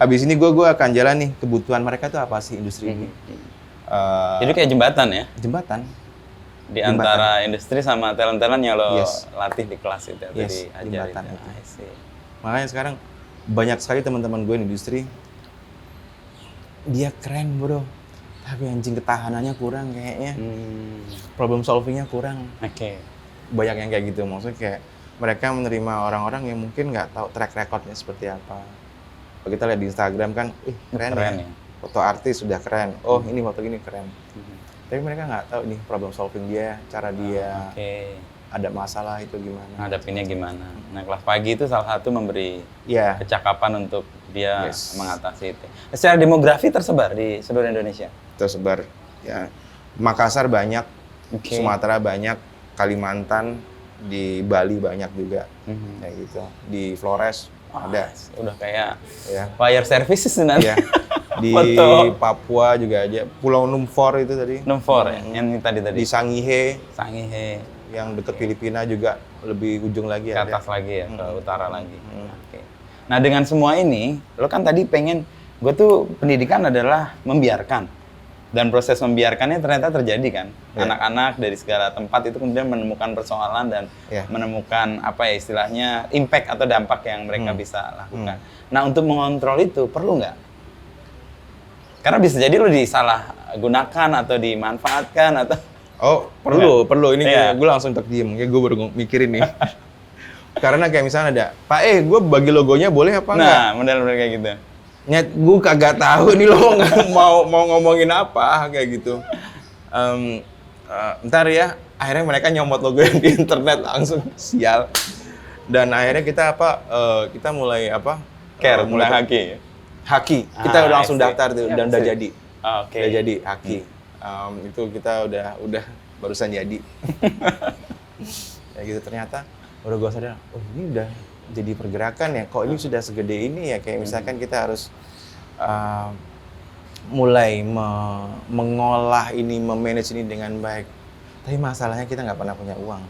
Speaker 1: Abis ini gue akan jalan nih kebutuhan mereka tuh apa sih industri ini?
Speaker 2: Jadi kayak jembatan ya?
Speaker 1: Jembatan.
Speaker 2: Di antara industri sama talent-talent yang lo
Speaker 1: Yes.
Speaker 2: latih di kelas itu atau
Speaker 1: Yes,
Speaker 2: diajarin.
Speaker 1: jembatan
Speaker 2: itu.
Speaker 1: itu.
Speaker 2: I see.
Speaker 1: Makanya sekarang banyak sekali teman-teman gue di industri, dia keren bro, tapi anjing ketahanannya kurang kayaknya, problem solvingnya kurang.
Speaker 2: Oke.
Speaker 1: Banyak yang kayak gitu, maksudnya kayak mereka menerima orang-orang yang mungkin nggak tahu track recordnya seperti apa. Kalau kita lihat di Instagram kan, keren ya,
Speaker 2: ya.
Speaker 1: foto artis sudah keren, oh ini foto gini keren. Tapi mereka nggak tahu nih problem solving dia, cara dia
Speaker 2: Oke.
Speaker 1: ada masalah itu gimana.
Speaker 2: Ngadapinnya gimana? Nah, kelas pagi itu salah satu memberi
Speaker 1: Iya,
Speaker 2: kecakapan untuk dia
Speaker 1: Yes.
Speaker 2: mengatasi itu. Secara demografi tersebar di seluruh Indonesia.
Speaker 1: tersebar. Ya, Makassar banyak,
Speaker 2: Oke.
Speaker 1: Sumatera banyak, Kalimantan, di Bali banyak juga,
Speaker 2: Mhm.
Speaker 1: kayak gitu. Di Flores ada,
Speaker 2: Udah kayak
Speaker 1: ya.
Speaker 2: wire services nanti.
Speaker 1: Ya. Di
Speaker 2: Foto.
Speaker 1: Papua juga aja. Pulau Numfor itu tadi.
Speaker 2: Nomor ya, yang tadi.
Speaker 1: Di Sangihe,
Speaker 2: Sangihe,
Speaker 1: yang deket Filipina juga lebih ujung lagi
Speaker 2: ke
Speaker 1: ada.
Speaker 2: atas lagi ya, ke utara lagi. Oke. Nah dengan semua ini, lo kan tadi pengen, gue tuh pendidikan adalah membiarkan. Dan proses membiarkannya ternyata terjadi kan.
Speaker 1: Ya.
Speaker 2: Anak-anak dari segala tempat itu kemudian menemukan persoalan dan
Speaker 1: Ya.
Speaker 2: menemukan apa ya istilahnya impact atau dampak yang mereka bisa lakukan. Nah untuk mengontrol itu perlu nggak? Karena bisa jadi lo disalahgunakan atau dimanfaatkan atau
Speaker 1: Oh, perlu. Ini
Speaker 2: Iya.
Speaker 1: gue langsung terdiam. Kayak gue baru mikirin nih. Karena kayak misalnya ada, Pak gue bagi logonya boleh apa enggak?
Speaker 2: nah model-model kayak gitu.
Speaker 1: Nyet, gue kagak tahu nih lo mau ngomongin apa kayak gitu. Ntar ya, akhirnya mereka nyomot logo yang di internet langsung sial. Dan akhirnya kita kita mulai
Speaker 2: Care,
Speaker 1: mulai
Speaker 2: mulai haki.
Speaker 1: haki. Kita udah langsung
Speaker 2: I see.
Speaker 1: daftar tuh dan udah jadi.
Speaker 2: Oke.
Speaker 1: Udah jadi haki. Itu kita udah barusan jadi. Kayak gitu ternyata udah gue sadar, oh ini udah jadi pergerakan ya. Kok ini sudah segede ini ya? Kayak misalkan kita harus mulai mengolah ini, memanage ini dengan baik. Tapi masalahnya kita nggak pernah punya uang.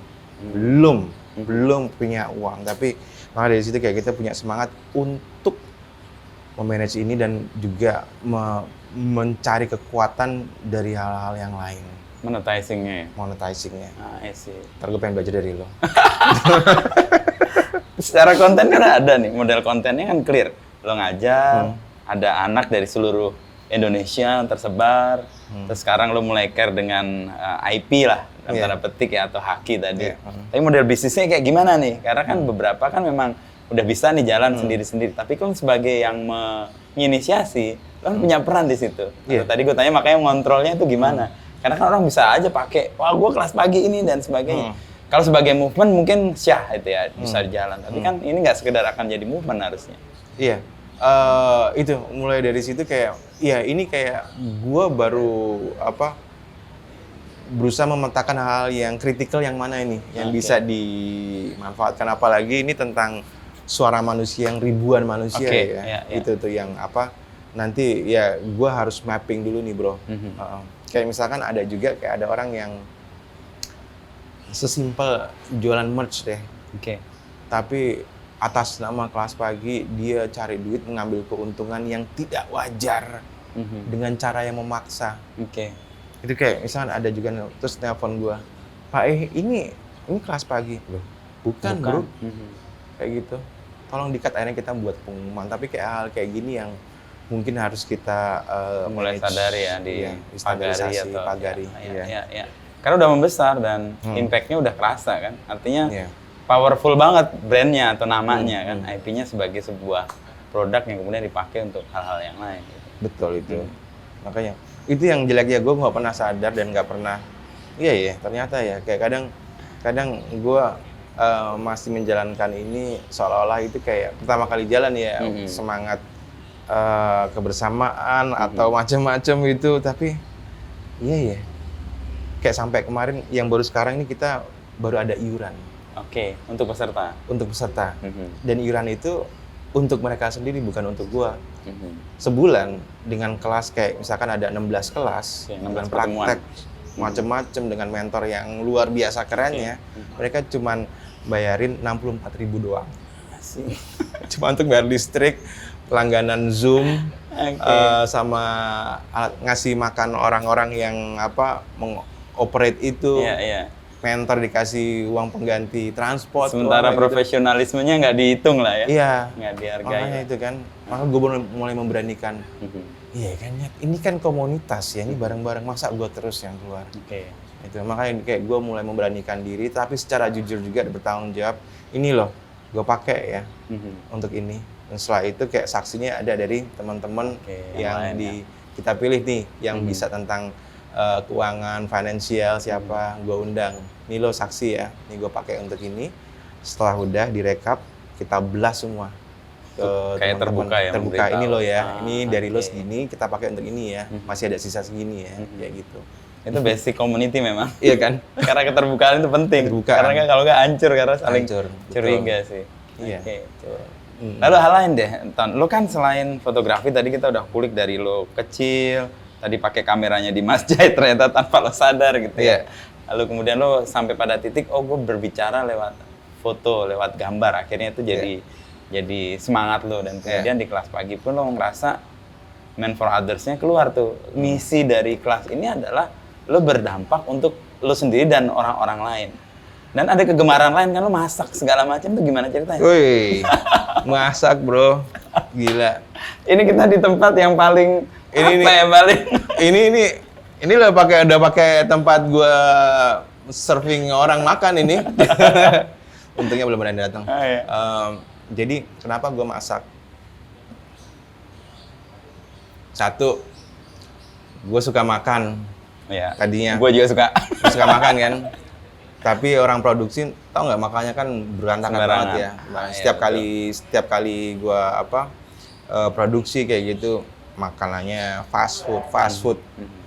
Speaker 1: Belum punya uang. Tapi maka dari situ kayak kita punya semangat untuk memanage ini dan juga mencari kekuatan dari hal-hal yang lain.
Speaker 2: Monetizing-nya ya?
Speaker 1: Monetizing-nya.
Speaker 2: I see.
Speaker 1: Ntar gue pengen belajar dari lo.
Speaker 2: Secara konten kan ada nih, model kontennya kan clear. Lo ngajar, ada anak dari seluruh Indonesia tersebar, terus sekarang lo mulai care dengan IP lah, dalam tanda petik ya, atau haki tadi. Tapi model bisnisnya kayak gimana nih? Karena kan beberapa kan memang udah bisa nih jalan sendiri-sendiri, tapi kan sebagai yang menginisiasi, lo kan punya peran di situ. Tadi gue tanya makanya ngontrolnya itu gimana? Karena kan orang bisa aja pakai, wah gue kelas pagi ini dan sebagainya. Kalau sebagai movement mungkin syah itu ya, bisa jalan. Tapi kan ini nggak sekedar akan jadi movement harusnya.
Speaker 1: Iya, itu mulai dari situ kayak, iya ini kayak gue baru berusaha memetakan hal yang kritikal yang mana ini, yang bisa dimanfaatkan. Apalagi ini tentang suara manusia yang ribuan manusia itu tuh yang nanti ya gue harus mapping dulu nih bro. Kayak misalkan ada juga kayak ada orang yang sesimpel jualan merch deh. Tapi atas nama kelas pagi dia cari duit mengambil keuntungan yang tidak wajar dengan cara yang memaksa. Itu kayak misalkan ada juga terus telepon gua, Pak ini kelas pagi loh. Bukan. Bro. Kayak gitu. Tolong di-cut, akhirnya kita buat pengumuman. Tapi kayak hal kayak gini yang mungkin harus kita
Speaker 2: mulai sadari ya di
Speaker 1: pagari.
Speaker 2: Ya. Karena udah membesar dan impact-nya udah kerasa kan. Artinya powerful banget brand-nya atau namanya kan. IP-nya sebagai sebuah produk yang kemudian dipakai untuk hal-hal yang lain. Gitu.
Speaker 1: Betul itu. Makanya itu yang jeleknya gue nggak pernah sadar dan nggak pernah. Iya ternyata ya kayak kadang gue masih menjalankan ini seolah-olah itu kayak pertama kali jalan ya semangat kebersamaan atau macam-macam gitu, tapi iya ya. Kayak sampai kemarin yang baru sekarang ini kita baru ada iuran
Speaker 2: Oke, untuk peserta.
Speaker 1: untuk peserta.
Speaker 2: Mhm.
Speaker 1: Dan iuran itu untuk mereka sendiri bukan untuk gua.
Speaker 2: Mhm.
Speaker 1: Sebulan dengan kelas kayak misalkan ada 16 kelas
Speaker 2: Oke, 16
Speaker 1: dengan
Speaker 2: pertemuan.
Speaker 1: praktek macam-macam dengan mentor yang luar biasa kerennya, mereka cuman bayarin 64.000 doang.
Speaker 2: Asik.
Speaker 1: Cuma untuk bayar listrik, langganan Zoom,
Speaker 2: Oke.
Speaker 1: sama ngasih makan orang-orang yang mengoperate itu.
Speaker 2: Iya, iya.
Speaker 1: Mentor dikasih uang pengganti transport.
Speaker 2: Sementara
Speaker 1: gitu.
Speaker 2: profesionalismenya nggak dihitung lah ya.
Speaker 1: Iya.
Speaker 2: Nggak dihargai.
Speaker 1: Makanya itu kan, maka gue mulai memberanikan.
Speaker 2: Mhm.
Speaker 1: Iya kan, Nyat, ini kan komunitas ya, ini bareng-bareng, masa gue terus yang keluar.
Speaker 2: Oke.
Speaker 1: Itu makanya kayak gue mulai memberanikan diri, tapi secara jujur juga bertanggung jawab. Ini loh, gue pakai ya
Speaker 2: Mhm.
Speaker 1: untuk ini. Dan setelah itu kayak saksinya ada dari teman-teman
Speaker 2: Oke,
Speaker 1: yang
Speaker 2: yang lain
Speaker 1: kita pilih nih, yang bisa tentang keuangan, finansial, siapa gue undang. Ini lo saksi ya, ini gue pakai untuk ini. Setelah udah direkap, kita blast semua.
Speaker 2: Kayak
Speaker 1: Teman-teman.
Speaker 2: terbuka ya,
Speaker 1: Terbuka,
Speaker 2: memberitahu.
Speaker 1: ini lo ya,
Speaker 2: Ah,
Speaker 1: ini dari lo
Speaker 2: oke.
Speaker 1: segini, kita pakai untuk ini ya. Masih ada sisa segini ya, kayak gitu.
Speaker 2: Itu basic community memang.
Speaker 1: Iya kan?
Speaker 2: Karena keterbukaan itu penting.
Speaker 1: Keterbukaan.
Speaker 2: Karena kan kalau nggak hancur karena saling
Speaker 1: Hancur, betul.
Speaker 2: curiga sih.
Speaker 1: Iya.
Speaker 2: Oke. Lalu hal lain deh, Ton. Lo kan selain fotografi tadi kita udah kulik dari lo kecil, tadi pakai kameranya di masjid ternyata tanpa lo sadar gitu ya.
Speaker 1: Iya.
Speaker 2: Lalu kemudian lo sampai pada titik, oh gue berbicara lewat foto, lewat gambar. Akhirnya itu jadi semangat lo. Dan kemudian di kelas pagi pun lo ngerasa Man for Others-nya keluar tuh. Misi dari kelas ini adalah lo berdampak untuk lo sendiri dan orang-orang lain. Dan ada kegemaran lain kan, lo masak segala macam tuh gimana ceritanya?
Speaker 1: Wih, masak bro, gila.
Speaker 2: Ini kita di tempat yang paling paling
Speaker 1: Ini udah pakai tempat gua serving orang makan ini. Untungnya belum ada yang datang.
Speaker 2: Ah, iya.
Speaker 1: Jadi kenapa gua masak? Satu, gua suka makan
Speaker 2: ya.
Speaker 1: tadinya.
Speaker 2: Gue juga suka.
Speaker 1: Gua suka makan kan. Tapi orang produksi tau nggak, makannya kan berantakan
Speaker 2: Sembarangan.
Speaker 1: banget ya.
Speaker 2: Ah, iya,
Speaker 1: Setiap kali gua produksi kayak gitu, makanannya fast food.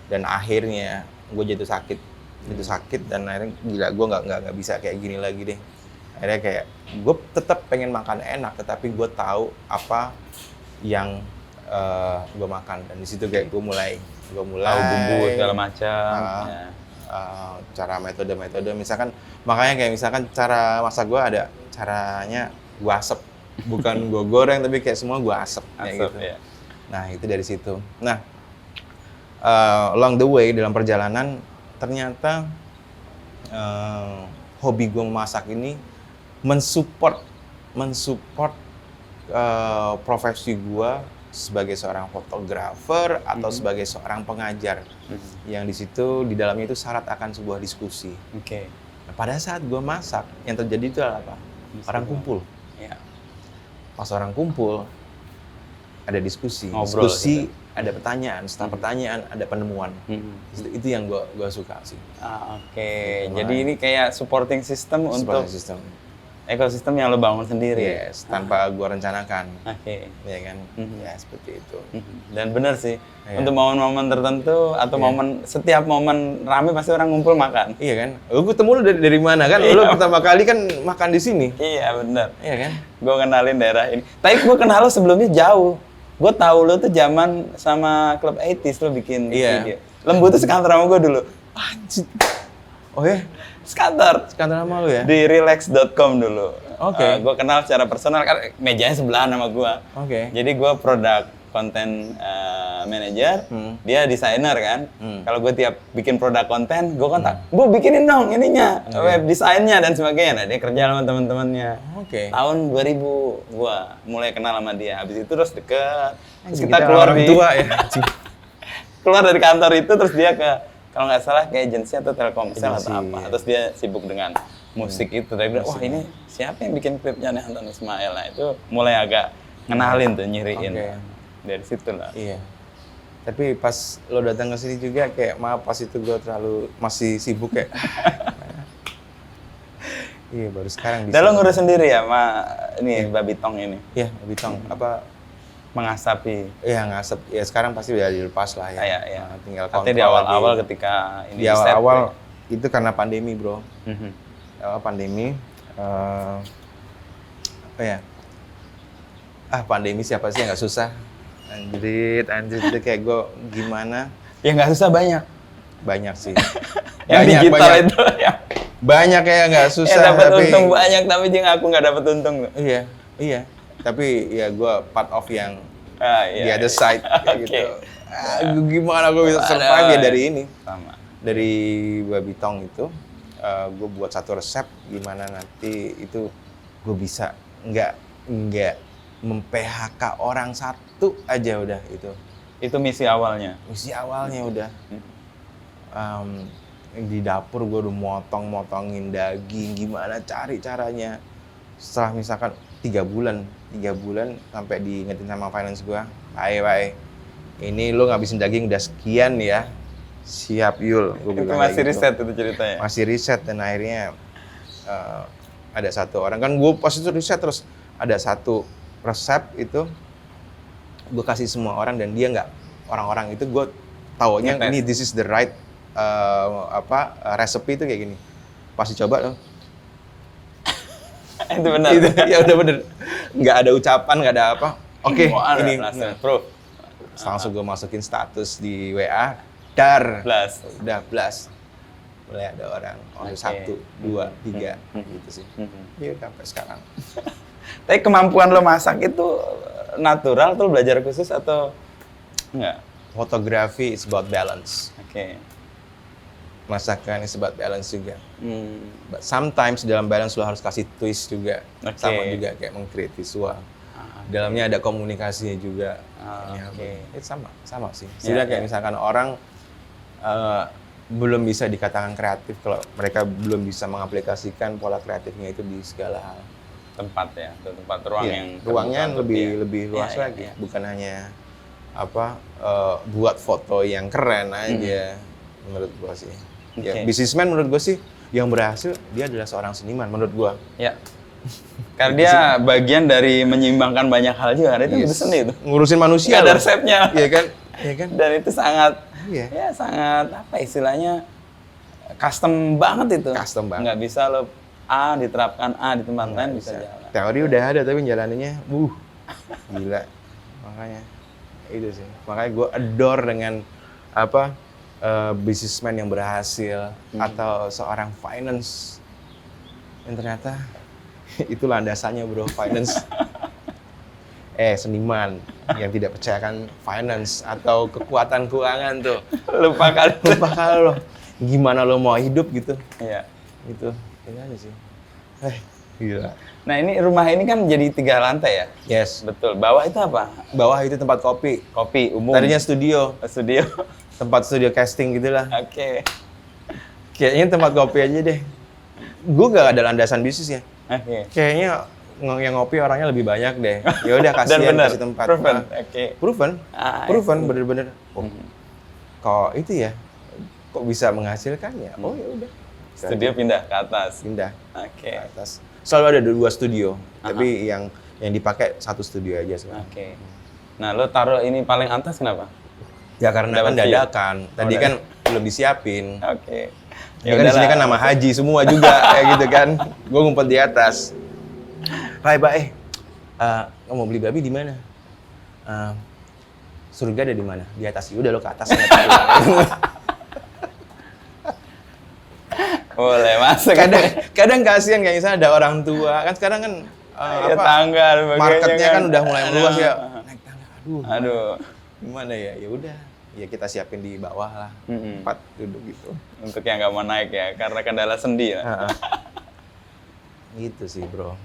Speaker 1: Dan akhirnya gue jatuh sakit dan akhirnya gila, gue nggak bisa kayak gini lagi deh. Akhirnya kayak gue tetap pengen makan enak, tetapi gue tahu apa yang gue makan, dan di situ kayak gue mulai
Speaker 2: Tahu bumbu segala macam.
Speaker 1: Ah.
Speaker 2: Ya.
Speaker 1: Cara metode misalkan, makanya kayak misalkan cara masak gue ada caranya, gue asap, bukan gue goreng tapi kayak semua gue asap kayak
Speaker 2: Asap,
Speaker 1: gitu.
Speaker 2: ya.
Speaker 1: Nah itu dari situ. Nah along the way dalam perjalanan ternyata hobi gue memasak ini mensupport profesi gue sebagai seorang fotografer atau sebagai seorang pengajar, yang di situ di dalamnya itu syarat akan sebuah diskusi.
Speaker 2: Oke.
Speaker 1: Nah, pada saat gue masak, yang terjadi itu adalah apa? Orang kumpul.
Speaker 2: Ya.
Speaker 1: Pas orang kumpul, ada diskusi.
Speaker 2: Ngobrol
Speaker 1: Diskusi,
Speaker 2: gitu.
Speaker 1: ada pertanyaan. Setelah pertanyaan, ada penemuan. Itu yang gue suka sih.
Speaker 2: Oke. Jadi ini kayak supporting system untuk
Speaker 1: Support system.
Speaker 2: ekosistem yang lo bangun sendiri.
Speaker 1: Yes, tanpa gue rencanakan.
Speaker 2: Oke.
Speaker 1: Ya kan? Ya, seperti itu.
Speaker 2: Dan benar sih,
Speaker 1: Iya.
Speaker 2: untuk momen-momen tertentu atau setiap momen rame pasti orang ngumpul makan.
Speaker 1: Iya kan? Lu ketemu lu dari mana kan? Lu pertama kali kan makan di sini.
Speaker 2: Iya benar.
Speaker 1: Iya kan?
Speaker 2: Gue kenalin daerah ini. Tapi gue kenal lo sebelumnya jauh. Gue tahu lo tuh zaman sama klub 80s lo bikin
Speaker 1: Iya.
Speaker 2: video. Lembu tuh sekantor sama gue dulu.
Speaker 1: Anjir. Oh ya?
Speaker 2: Sekantor.
Speaker 1: Sekantor sama lu ya?
Speaker 2: Di relax.com dulu.
Speaker 1: Oke.
Speaker 2: Gue kenal secara personal kan mejanya sebelahan sama gue.
Speaker 1: Oke.
Speaker 2: Jadi gue produk konten manager, dia desainer kan. Kalau gue tiap bikin produk konten, gue kontak, Bu bikinin dong ininya, web desainnya dan sebagainya. Nah dia kerja sama teman-temannya.
Speaker 1: Oke.
Speaker 2: Tahun 2000 gue mulai kenal sama dia. Habis itu terus deket. Terus kita
Speaker 1: Kita
Speaker 2: keluar
Speaker 1: orang
Speaker 2: di
Speaker 1: tua ya.
Speaker 2: keluar dari kantor itu, terus dia ke kalau nggak salah ke agensi atau Telkomsel atau
Speaker 1: Agensi,
Speaker 2: apa.
Speaker 1: ya.
Speaker 2: Terus dia sibuk dengan musik itu. Dia bilang, wah ini siapa yang bikin klipnya nih, Anton Ismail. Nah itu mulai agak ngenalin tuh, nyiriin.
Speaker 1: Oke.
Speaker 2: Dari situ lah.
Speaker 1: Iya. Tapi pas lo datang ke sini juga kayak, maaf pas itu gue terlalu masih sibuk kayak. Iya, baru sekarang bisa.
Speaker 2: Dan lo ngurus sendiri ya sama ini Babi Tong ini?
Speaker 1: Iya, Bitong. Apa
Speaker 2: mengasapi.
Speaker 1: Iya ngasep, ya sekarang pasti udah dilepas lah ya.
Speaker 2: Iya.
Speaker 1: Nah, tinggal
Speaker 2: Artinya
Speaker 1: kontrol
Speaker 2: di awal-awal
Speaker 1: lagi.
Speaker 2: ketika ini
Speaker 1: Di awal-awal itu karena pandemi bro.
Speaker 2: Mhm.
Speaker 1: Awal pandemi, apa ya? Pandemi siapa sih yang nggak susah? Anjrit itu kayak gue gimana?
Speaker 2: Ya nggak susah banyak.
Speaker 1: Banyak sih.
Speaker 2: Yang digital itu ya.
Speaker 1: Banyak ya nggak susah.
Speaker 2: Ya dapat
Speaker 1: tapi,
Speaker 2: untung banyak tapi dia ngaku nggak dapat untung.
Speaker 1: Iya. Tapi ya gue part of yang
Speaker 2: Iya.
Speaker 1: the other side kayak
Speaker 2: Oke.
Speaker 1: gitu. Gimana gue bisa survive ya dari ini?
Speaker 2: Sama.
Speaker 1: Dari babi tong itu, gue buat satu resep gimana nanti itu gue bisa nggak mem-PHK orang satu aja udah itu.
Speaker 2: Itu misi awalnya.
Speaker 1: Misi awalnya udah. Di dapur gue udah motongin daging, gimana cari caranya. Setelah misalkan 3 bulan sampai diingetin sama finance gue, Pak, ini lo ngabisin daging udah sekian ya, siap Yul. Gua
Speaker 2: Itu
Speaker 1: bilang
Speaker 2: masih
Speaker 1: kayak gitu.
Speaker 2: riset itu ceritanya.
Speaker 1: Masih riset dan akhirnya ada satu orang, kan gue pas itu riset terus ada satu resep itu gue kasih semua orang dan dia nggak, orang-orang itu gue taunya
Speaker 2: Ngetes.
Speaker 1: ini this is the right resepi itu kayak gini. Pas dicoba loh.
Speaker 2: Itu benar.
Speaker 1: Itu, ya udah bener. Nggak ada ucapan, nggak ada apa. Oke, ini.
Speaker 2: langsung
Speaker 1: Nah,
Speaker 2: proof.
Speaker 1: langsung gue masukin status di WA. Dar.
Speaker 2: Blast.
Speaker 1: Udah blast. Mulai ada orang.
Speaker 2: Oke.
Speaker 1: 1, 2, 3 gitu sih. Ya udah sampai sekarang.
Speaker 2: Tapi kemampuan lo masak itu natural tuh, belajar khusus atau enggak?
Speaker 1: Fotografi is about balance.
Speaker 2: Oke.
Speaker 1: Masakan is about balance juga. But sometimes dalam balance lo harus kasih twist juga.
Speaker 2: Oke.
Speaker 1: Sama juga kayak meng-create visual. Dalamnya ada komunikasinya juga. Ya,
Speaker 2: Oke.
Speaker 1: itu sama sih.
Speaker 2: Ya,
Speaker 1: Sudah kayak
Speaker 2: ya.
Speaker 1: misalkan orang belum bisa dikatakan kreatif kalau mereka belum bisa mengaplikasikan pola kreatifnya itu di segala hal.
Speaker 2: Tempat ya, tempat ruang
Speaker 1: Iya,
Speaker 2: yang
Speaker 1: ruangnya
Speaker 2: terbuka untuk
Speaker 1: lebih
Speaker 2: dia.
Speaker 1: luas
Speaker 2: Iya,
Speaker 1: lagi,
Speaker 2: iya.
Speaker 1: bukan hanya buat foto yang keren aja menurut gua sih. Ya,
Speaker 2: Oke.
Speaker 1: businessman menurut gua sih yang berhasil dia adalah seorang seniman menurut gua.
Speaker 2: Ya. Karena dia bagian dari menyeimbangkan banyak hal juga, itu
Speaker 1: Yes.
Speaker 2: seni itu.
Speaker 1: Ngurusin manusia
Speaker 2: Nggak ada
Speaker 1: loh.
Speaker 2: resepnya.
Speaker 1: Iya kan? Iya kan?
Speaker 2: Dan itu sangat,
Speaker 1: Iya.
Speaker 2: ya sangat apa istilahnya, custom banget itu.
Speaker 1: Custom banget.
Speaker 2: Nggak bisa lo diterapkan A di tempat lain bisa jalan.
Speaker 1: Teori udah ada tapi jalaninnya, gila. Makanya itu sih. Makanya gue adore dengan businessman yang berhasil atau seorang finance yang ternyata itu landasannya bro, finance. Seniman yang tidak percayakan finance atau kekuatan keuangan tuh.
Speaker 2: Lupakan.
Speaker 1: Lupakan lo. Gimana lo mau hidup gitu.
Speaker 2: Iya.
Speaker 1: Gitu. Ini aja sih. Gila.
Speaker 2: Nah ini rumah ini kan jadi 3 lantai ya?
Speaker 1: Yes.
Speaker 2: Betul. Bawah itu apa?
Speaker 1: Bawah itu tempat kopi.
Speaker 2: Kopi umum.
Speaker 1: Tadinya studio.
Speaker 2: Studio.
Speaker 1: Tempat studio casting gitulah.
Speaker 2: Oke.
Speaker 1: Kayaknya tempat kopi aja deh. Gue gak ada landasan bisnis ya.
Speaker 2: Oke.
Speaker 1: Kayaknya yang ngopi orangnya lebih banyak deh. Ya udah kasihan
Speaker 2: benar.
Speaker 1: kasih tempat.
Speaker 2: Proven.
Speaker 1: Nah,
Speaker 2: Oke.
Speaker 1: Proven bener-bener. Kok itu ya? Kok bisa menghasilkan ya? Oh ya udah.
Speaker 2: Studio pindah ke atas.
Speaker 1: Pindah
Speaker 2: Oke.
Speaker 1: ke atas. Selalu ada 2 studio, tapi yang dipakai 1 studio aja sekarang.
Speaker 2: Oke. Nah lo taruh ini paling atas kenapa?
Speaker 1: Ya karena kan
Speaker 2: Dapat fee.
Speaker 1: dadakan. Tadi
Speaker 2: Oh,
Speaker 1: kan belum disiapin.
Speaker 2: Oke.
Speaker 1: Ya kan di sini kan nama haji semua juga kayak gitu kan. Gue ngumpet di atas. Rai, kamu mau beli babi di mana? Surga ada di mana? Di atas. Udah lo ke atas.
Speaker 2: Boleh masuk.
Speaker 1: Kadang kasihan kayak misalnya ada orang tua kan sekarang kan
Speaker 2: tangga dan sebagainya
Speaker 1: marketnya kan udah mulai meluas ya. Naik tangga.
Speaker 2: Aduh.
Speaker 1: Gimana ya? Ya udah. Ya kita siapin di bawah lah. Tempat duduk gitu.
Speaker 2: Untuk yang nggak mau naik ya, karena kendala sendi ya.
Speaker 1: Gitu sih bro.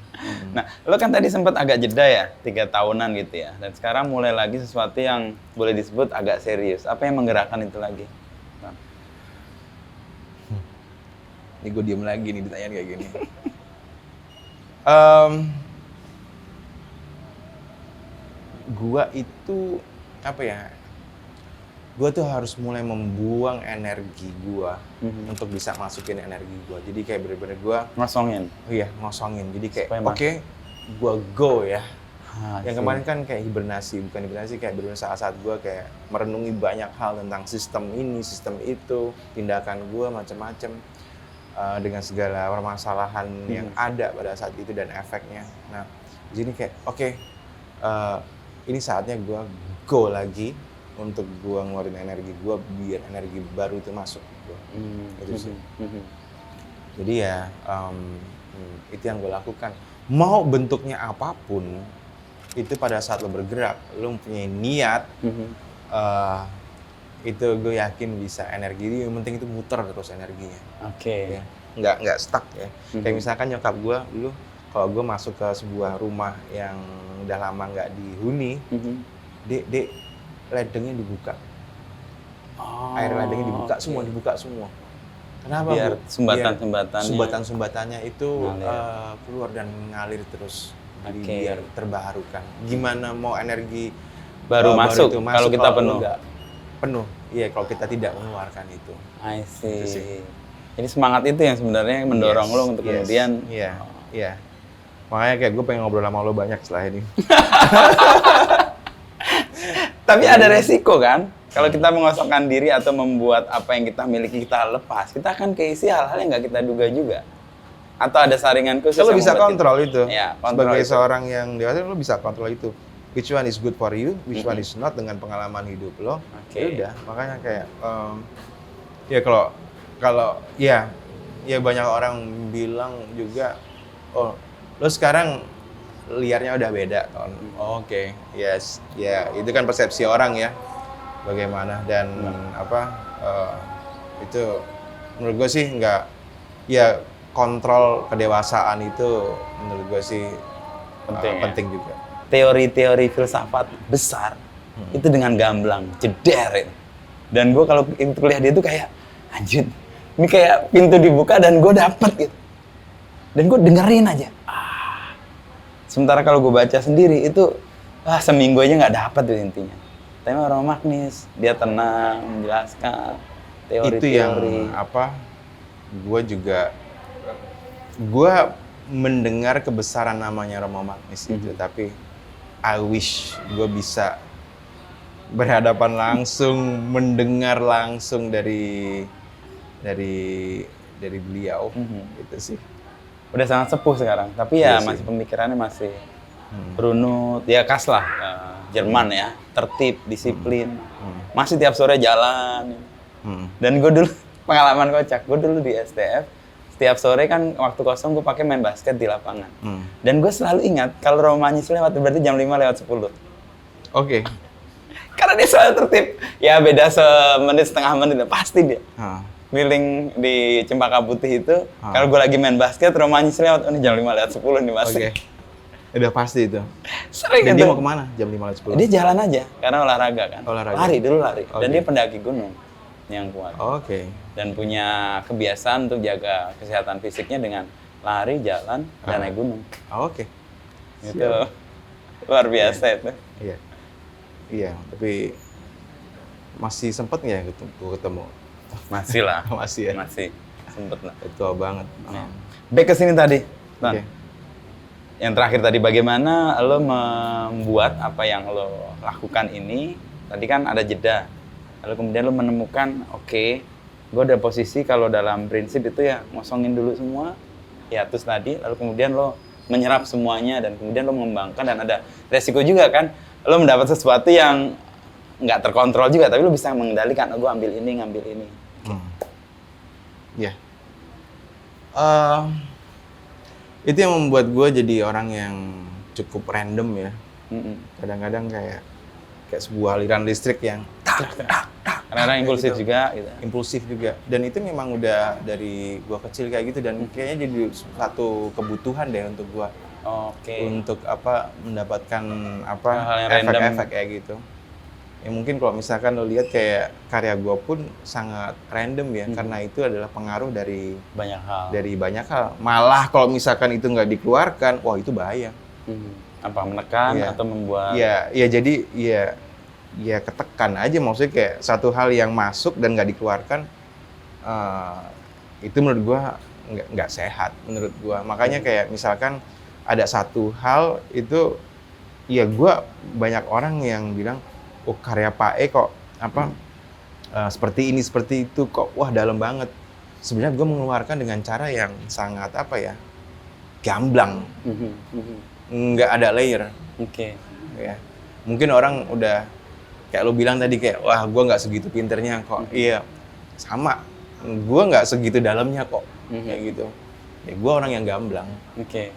Speaker 2: Nah, lo kan tadi sempat agak jeda ya, 3 tahunan gitu ya. Dan sekarang mulai lagi sesuatu yang boleh disebut agak serius. Apa yang menggerakkan itu lagi? Bang?
Speaker 1: Ini gue diem lagi nih ditanyain kayak gini. Gua itu apa ya? Gua tuh harus mulai membuang energi gua untuk bisa masukin energi gua. Jadi kayak bener-bener gua
Speaker 2: Ngosongin.
Speaker 1: ngosongin. Jadi kayak
Speaker 2: Supaya
Speaker 1: oke, gua go ya. Yang kemarin kan kayak bukan hibernasi, kayak benar saat gue kayak merenungi banyak hal tentang sistem ini, sistem itu, tindakan gue macam-macam dengan segala permasalahan yang ada pada saat itu dan efeknya. Nah, di sini kayak oke, ini saatnya gue go lagi untuk gue ngeluarin energi gue biar energi baru itu masuk gue. Itu sih. Jadi ya itu yang gue lakukan. Mau bentuknya apapun, itu pada saat lo bergerak, lo mempunyai niat, itu gue yakin bisa energi. Yang penting itu muter terus energinya.
Speaker 2: Oke.
Speaker 1: Ya. Nggak stuck ya. Kayak misalkan nyokap gue dulu, kalau gue masuk ke sebuah rumah yang udah lama nggak dihuni, dek ledengnya dibuka, air ledengnya dibuka, semua dibuka semua. Kenapa
Speaker 2: biar
Speaker 1: Bu?
Speaker 2: sumbatan-sumbatannya
Speaker 1: itu keluar dan ngalir terus, biar terbarukan. Gimana mau energi
Speaker 2: baru masuk
Speaker 1: itu
Speaker 2: kalau kita penuh?
Speaker 1: Penuh, iya kalau kita tidak mengeluarkan itu.
Speaker 2: I see. Jadi semangat itu yang sebenarnya mendorong lo untuk kemudian.
Speaker 1: Iya. Makanya kayak gue pengen ngobrol sama lo banyak setelah ini.
Speaker 2: Tapi ada resiko kan? Kalau kita mengosongkan diri atau membuat apa yang kita miliki kita lepas, kita akan keisi hal-hal yang nggak kita duga juga. Atau ada saringan khusus.
Speaker 1: Lo bisa kontrol itu.
Speaker 2: Ya,
Speaker 1: sebagai seorang yang dewasa, lo bisa kontrol itu. Which one is good for you, which one is not dengan pengalaman hidup lo. Ya udah, makanya kayak ya kalau ya banyak orang bilang juga, oh lo sekarang liarnya udah beda, Ton. Oke. Yes, ya itu kan persepsi orang ya. Bagaimana dan itu menurut gue sih nggak, ya kontrol kedewasaan itu menurut gue sih penting juga.
Speaker 2: Teori-teori filsafat besar itu dengan gamblang jeder itu. Dan gue kalau kuliah dia itu kayak anjir, ini kayak pintu dibuka dan gue dapet gitu, dan gue dengerin aja. Sementara kalau gue baca sendiri itu seminggu aja nggak dapet tuh intinya. Tapi orang Magnis, dia tenang, menjelaskan teori-teori.
Speaker 1: Itu yang gue mendengar kebesaran namanya Romo Magnis itu, tapi I wish gue bisa berhadapan langsung, mendengar langsung dari beliau, gitu sih.
Speaker 2: Udah sangat sepuh sekarang, tapi ya masih pemikirannya masih runut, ya khas lah. Jerman ya, tertib, disiplin, masih tiap sore jalan. Dan gue dulu pengalaman kocak, gue dulu di STF, setiap sore kan waktu kosong gue pakai main basket di lapangan. Dan gue selalu ingat kalau Romo Magnis lewat berarti jam 5:10.
Speaker 1: Oke.
Speaker 2: Karena dia selalu tertib, ya beda setengah menit pasti dia. Keliling di Cempaka Putih itu, kalau gue lagi main basket, Romo Magnis lewat, ini jam 5:10 nih masih.
Speaker 1: Okay. Udah pasti itu.
Speaker 2: Sering.
Speaker 1: Dan dia mau kemana jam 5:10?
Speaker 2: Dia jalan aja, karena olahraga kan. Lari. Dan dia pendaki gunung yang kuat.
Speaker 1: Oke.
Speaker 2: Dan punya kebiasaan untuk jaga kesehatan fisiknya dengan lari, jalan, dan naik gunung.
Speaker 1: Oke.
Speaker 2: Itu luar biasa itu.
Speaker 1: Iya, tapi masih sempet nggak ya ketemu?
Speaker 2: Masih lah.
Speaker 1: Masih ya?
Speaker 2: Masih sempet lah.
Speaker 1: Tua banget.
Speaker 2: Back ke sini tadi.
Speaker 1: Oke.
Speaker 2: Yang terakhir tadi, bagaimana lo membuat apa yang lo lakukan ini? Tadi kan ada jeda. Lalu kemudian lo menemukan, oke, gue ada posisi kalau dalam prinsip itu ya ngosongin dulu semua, hiatus tadi, lalu kemudian lo menyerap semuanya dan kemudian lo mengembangkan, dan ada resiko juga kan, lo mendapat sesuatu yang nggak terkontrol juga, tapi lo bisa mengendalikan, gue ambil ini, ngambil ini.
Speaker 1: Ya. Itu yang membuat gue jadi orang yang cukup random ya. Kadang-kadang kayak sebuah aliran listrik yang
Speaker 2: Kadang-kadang impulsif
Speaker 1: gitu.
Speaker 2: juga gitu.
Speaker 1: Impulsif juga. Dan itu memang udah dari gue kecil kayak gitu, dan kayaknya jadi satu kebutuhan deh untuk gue. Untuk mendapatkan efek-efek kayak gitu. Ya mungkin kalau misalkan lo lihat kayak karya gue pun sangat random ya, karena itu adalah pengaruh dari banyak hal. Malah kalau misalkan itu nggak dikeluarkan, wah itu bahaya.
Speaker 2: Menekan atau membuat?
Speaker 1: Ya jadi ya ketekan aja, maksudnya kayak satu hal yang masuk dan nggak dikeluarkan, itu menurut gue nggak sehat menurut gue. Makanya kayak misalkan ada satu hal itu ya gue banyak orang yang bilang, oh karya Pak E kok seperti ini seperti itu kok, wah dalam banget. Sebenarnya gue mengeluarkan dengan cara yang sangat gamblang, nggak ada layer.
Speaker 2: Oke.
Speaker 1: Ya, mungkin orang udah kayak lo bilang tadi kayak, wah gue nggak segitu pinternya kok. Iya, sama. Gue nggak segitu dalamnya kok, kayak gitu. Ya gue orang yang gamblang.
Speaker 2: Oke.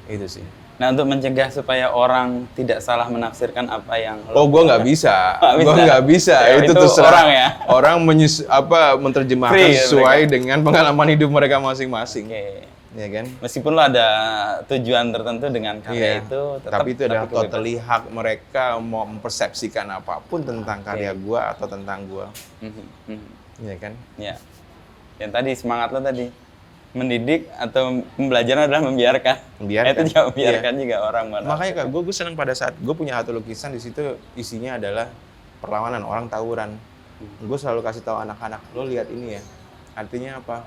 Speaker 1: Itu sih.
Speaker 2: Nah, untuk mencegah supaya orang tidak salah menafsirkan apa yang
Speaker 1: Oh, gue nggak bisa.
Speaker 2: Nggak
Speaker 1: Gue
Speaker 2: bisa.
Speaker 1: nggak bisa.
Speaker 2: Ya,
Speaker 1: itu
Speaker 2: itu
Speaker 1: terserah
Speaker 2: orang ya?
Speaker 1: Orang menerjemahkan
Speaker 2: Free,
Speaker 1: sesuai dengan pengalaman hidup mereka masing-masing.
Speaker 2: Oke.
Speaker 1: Ya kan?
Speaker 2: Meskipun lo ada tujuan tertentu dengan karya
Speaker 1: Iya.
Speaker 2: itu, tetap
Speaker 1: Tapi itu adalah
Speaker 2: kebebasan.
Speaker 1: totally hak mereka mau mempersepsikan apapun tentang karya gue atau tentang gue. Iya kan?
Speaker 2: Ya. Yang tadi semangat lo tadi mendidik atau pembelajaran adalah membiarkan.
Speaker 1: Membiarkan.
Speaker 2: Itu juga membiarkan juga orang mana.
Speaker 1: Makanya Kak, gue senang pada saat gue punya satu lukisan, di situ isinya adalah perlawanan, orang tawuran. Gue selalu kasih tahu anak-anak, lo lihat ini ya. Artinya apa?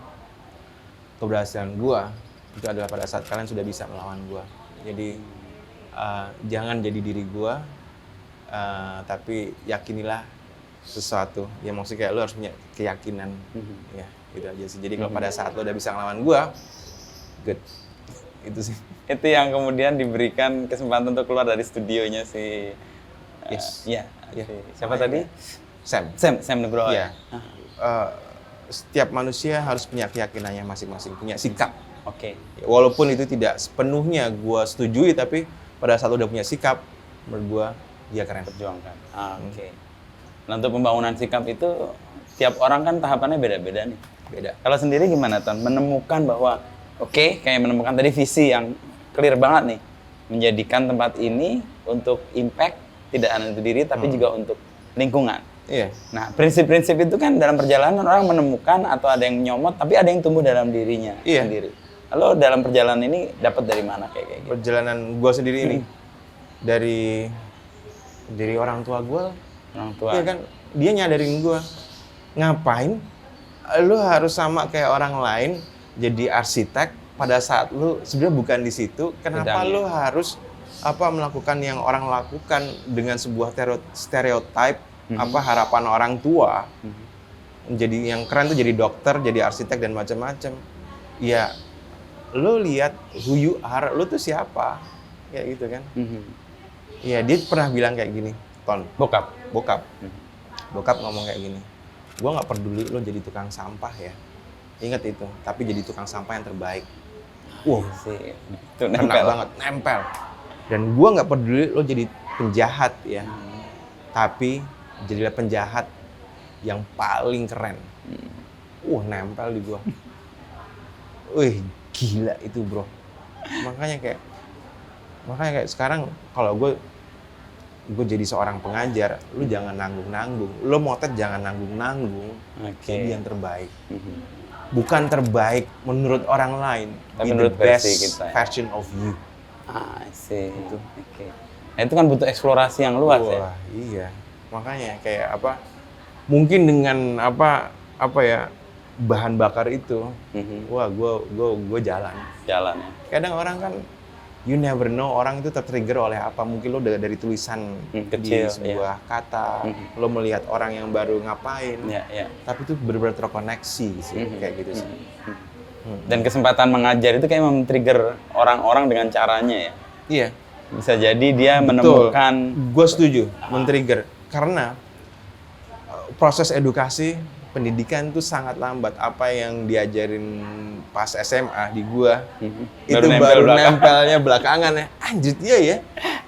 Speaker 1: Keberhasilan gue itu adalah pada saat kalian sudah bisa melawan gue. Jadi jangan jadi diri gue, tapi yakinilah sesuatu. Ya maksudnya kayak lo harus punya keyakinan. Ya, gitu aja sih. Jadi kalau pada saat lo udah bisa ngelawan gue, good. Itu sih.
Speaker 2: Itu yang kemudian diberikan kesempatan untuk keluar dari studionya si
Speaker 1: Yes.
Speaker 2: ya.
Speaker 1: Ya.
Speaker 2: Siapa tadi? Sam Nugroho.
Speaker 1: Iya. Setiap manusia harus punya keyakinannya masing-masing, punya sikap.
Speaker 2: Oke.
Speaker 1: Walaupun itu tidak sepenuhnya gue setujui, tapi pada saat lo udah punya sikap, menurut gue dia keren.
Speaker 2: Perjuangkan. Oke. Nah, untuk pembangunan sikap itu tiap orang kan tahapannya beda-beda nih.
Speaker 1: Beda.
Speaker 2: Kalau sendiri gimana, Ton? Menemukan bahwa kayak menemukan tadi visi yang clear banget nih, menjadikan tempat ini untuk impact tidak hanya untuk diri tapi juga untuk lingkungan.
Speaker 1: Iya.
Speaker 2: Nah, prinsip-prinsip itu kan dalam perjalanan orang menemukan atau ada yang nyomot, tapi ada yang tumbuh dalam dirinya sendiri. Lalu dalam perjalanan ini dapat dari mana kayak gitu?
Speaker 1: Perjalanan gue sendiri ini dari orang tua gue.
Speaker 2: Orang tua.
Speaker 1: Iya kan, dia nyadarin gue, ngapain lu harus sama kayak orang lain jadi arsitek pada saat lu sebenarnya bukan di situ. Kenapa lu harus melakukan yang orang lakukan dengan sebuah stereotype, harapan orang tua. Jadi yang keren tuh jadi dokter, jadi arsitek dan macam-macam. Ya, lu lihat who you are, lu tuh siapa? Ya gitu kan. Ya, dia pernah bilang kayak gini, Ton. Bokap ngomong kayak gini. Gua nggak peduli lo jadi tukang sampah ya. Ingat itu, tapi jadi tukang sampah yang terbaik. Wow,
Speaker 2: sih. Itu
Speaker 1: kena banget, nempel. Dan gua nggak peduli lo jadi penjahat ya. Tapi jadilah penjahat yang paling keren. Nempel di gua. Wih, gila itu, bro. Makanya kayak sekarang kalau gue jadi seorang pengajar, lu jangan nanggung-nanggung. Lu motret jangan nanggung-nanggung. Jadi yang terbaik. Bukan terbaik menurut orang lain,
Speaker 2: tapi
Speaker 1: be the
Speaker 2: menurut
Speaker 1: best
Speaker 2: versi kita, ya?
Speaker 1: version of you.
Speaker 2: I see. Itu. Oke. Nah, itu kan butuh eksplorasi yang luas ya.
Speaker 1: Wah, iya. Makanya kayak mungkin dengan bahan bakar itu, wah gue jalan.
Speaker 2: Jalan ya.
Speaker 1: Kadang orang kan you never know, orang itu tertrigger oleh apa. Mungkin lo dari tulisan
Speaker 2: kecil,
Speaker 1: di sebuah kata, lo melihat orang yang baru ngapain, tapi itu benar-benar terkoneksi sih, kayak gitu sih.
Speaker 2: Dan kesempatan mengajar itu kayak men-trigger orang-orang dengan caranya ya.
Speaker 1: Iya.
Speaker 2: Bisa jadi dia menemukan.
Speaker 1: Gue setuju, men-trigger. Karena proses edukasi, pendidikan itu sangat lambat. Apa yang diajarin pas SMA di gua, itu baru nempelnya belakangan ya. Anjir, iya ya.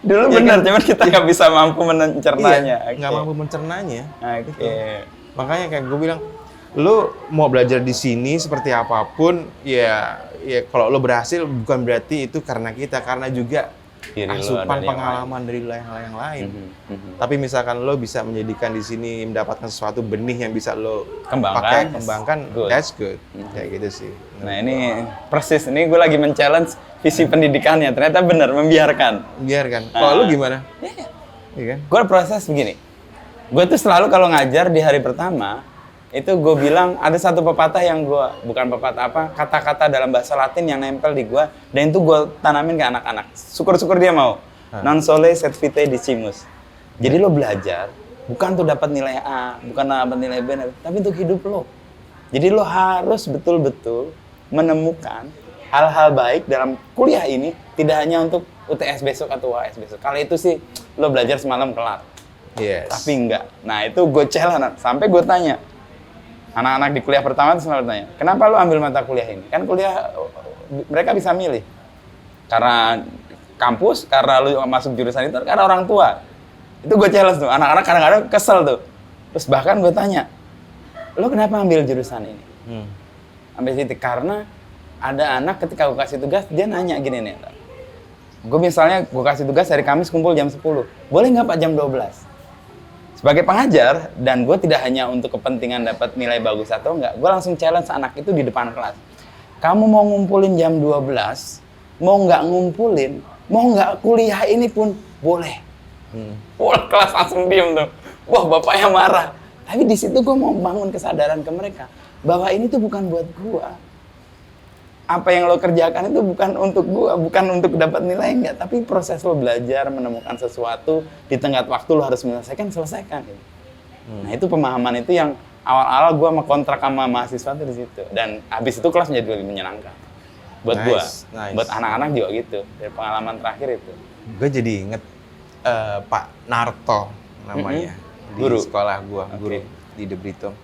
Speaker 2: Dulu benar, cuman kita nggak bisa mampu mencernanya.
Speaker 1: Nggak mampu mencernanya.
Speaker 2: Oke.
Speaker 1: Makanya kayak gue bilang, lu mau belajar di sini seperti apapun, ya kalau lu berhasil bukan berarti itu karena kita, karena juga asupan pengalaman dari yang lain. Tapi misalkan lo bisa menjadikan di sini mendapatkan sesuatu benih yang bisa lo kembangkan, that's good. Kayak gitu sih.
Speaker 2: Nah ini persis, ini gue lagi men-challenge visi pendidikannya. Ternyata benar, membiarkan.
Speaker 1: Kalau lo gimana? Iya kan?
Speaker 2: Gue proses begini. Gue tuh selalu kalau ngajar di hari pertama, itu gue bilang ada satu pepatah yang gue, bukan pepatah kata-kata dalam bahasa Latin yang nempel di gue, dan itu gue tanamin ke anak-anak. Syukur-syukur dia mau. Non sole sed vitae decimus. Jadi lo belajar bukan tuh dapat nilai A, bukan dapat nilai B, tapi untuk hidup lo. Jadi lo harus betul-betul menemukan hal-hal baik dalam kuliah ini, tidak hanya untuk UTS besok atau UAS besok. Kalau itu sih lo belajar semalam kelar.
Speaker 1: Yes.
Speaker 2: Tapi enggak. Nah itu gue challenge, sampai gue tanya. Anak-anak di kuliah pertama tuh selalu tanya, kenapa lo ambil mata kuliah ini? Kan kuliah, mereka bisa milih. Karena kampus, karena lo masuk jurusan itu, karena orang tua. Itu gue challenge tuh, anak-anak kadang-kadang kesel tuh. Terus bahkan gue tanya, lo kenapa ambil jurusan ini? Ambil situ, karena ada anak ketika gue kasih tugas, dia nanya gini nih. Gue misalnya, gue kasih tugas hari Kamis kumpul jam 10. Boleh nggak Pak jam 12? Sebagai pengajar, dan gue tidak hanya untuk kepentingan dapat nilai bagus atau enggak, gue langsung challenge anak itu di depan kelas. Kamu mau ngumpulin jam 12, mau nggak ngumpulin, mau nggak kuliah ini pun boleh. Wah, kelas langsung diem tuh. Wah, bapaknya marah. Tapi di situ gue mau bangun kesadaran ke mereka, bahwa ini tuh bukan buat gue. Apa yang lo kerjakan itu bukan untuk gue, bukan untuk dapat nilai enggak, tapi proses lo belajar, menemukan sesuatu, di tengah waktu lo harus menyelesaikan, selesaikan. Gitu. Nah itu pemahaman itu yang awal-awal gue kontrak sama mahasiswa tuh di situ. Dan habis itu kelas menjadi lebih menyenangkan. Buat gue, buat anak-anak juga gitu. Dari pengalaman terakhir itu.
Speaker 1: Gue jadi inget Pak Narto namanya, di
Speaker 2: Guru.
Speaker 1: sekolah gue, guru di De Brito.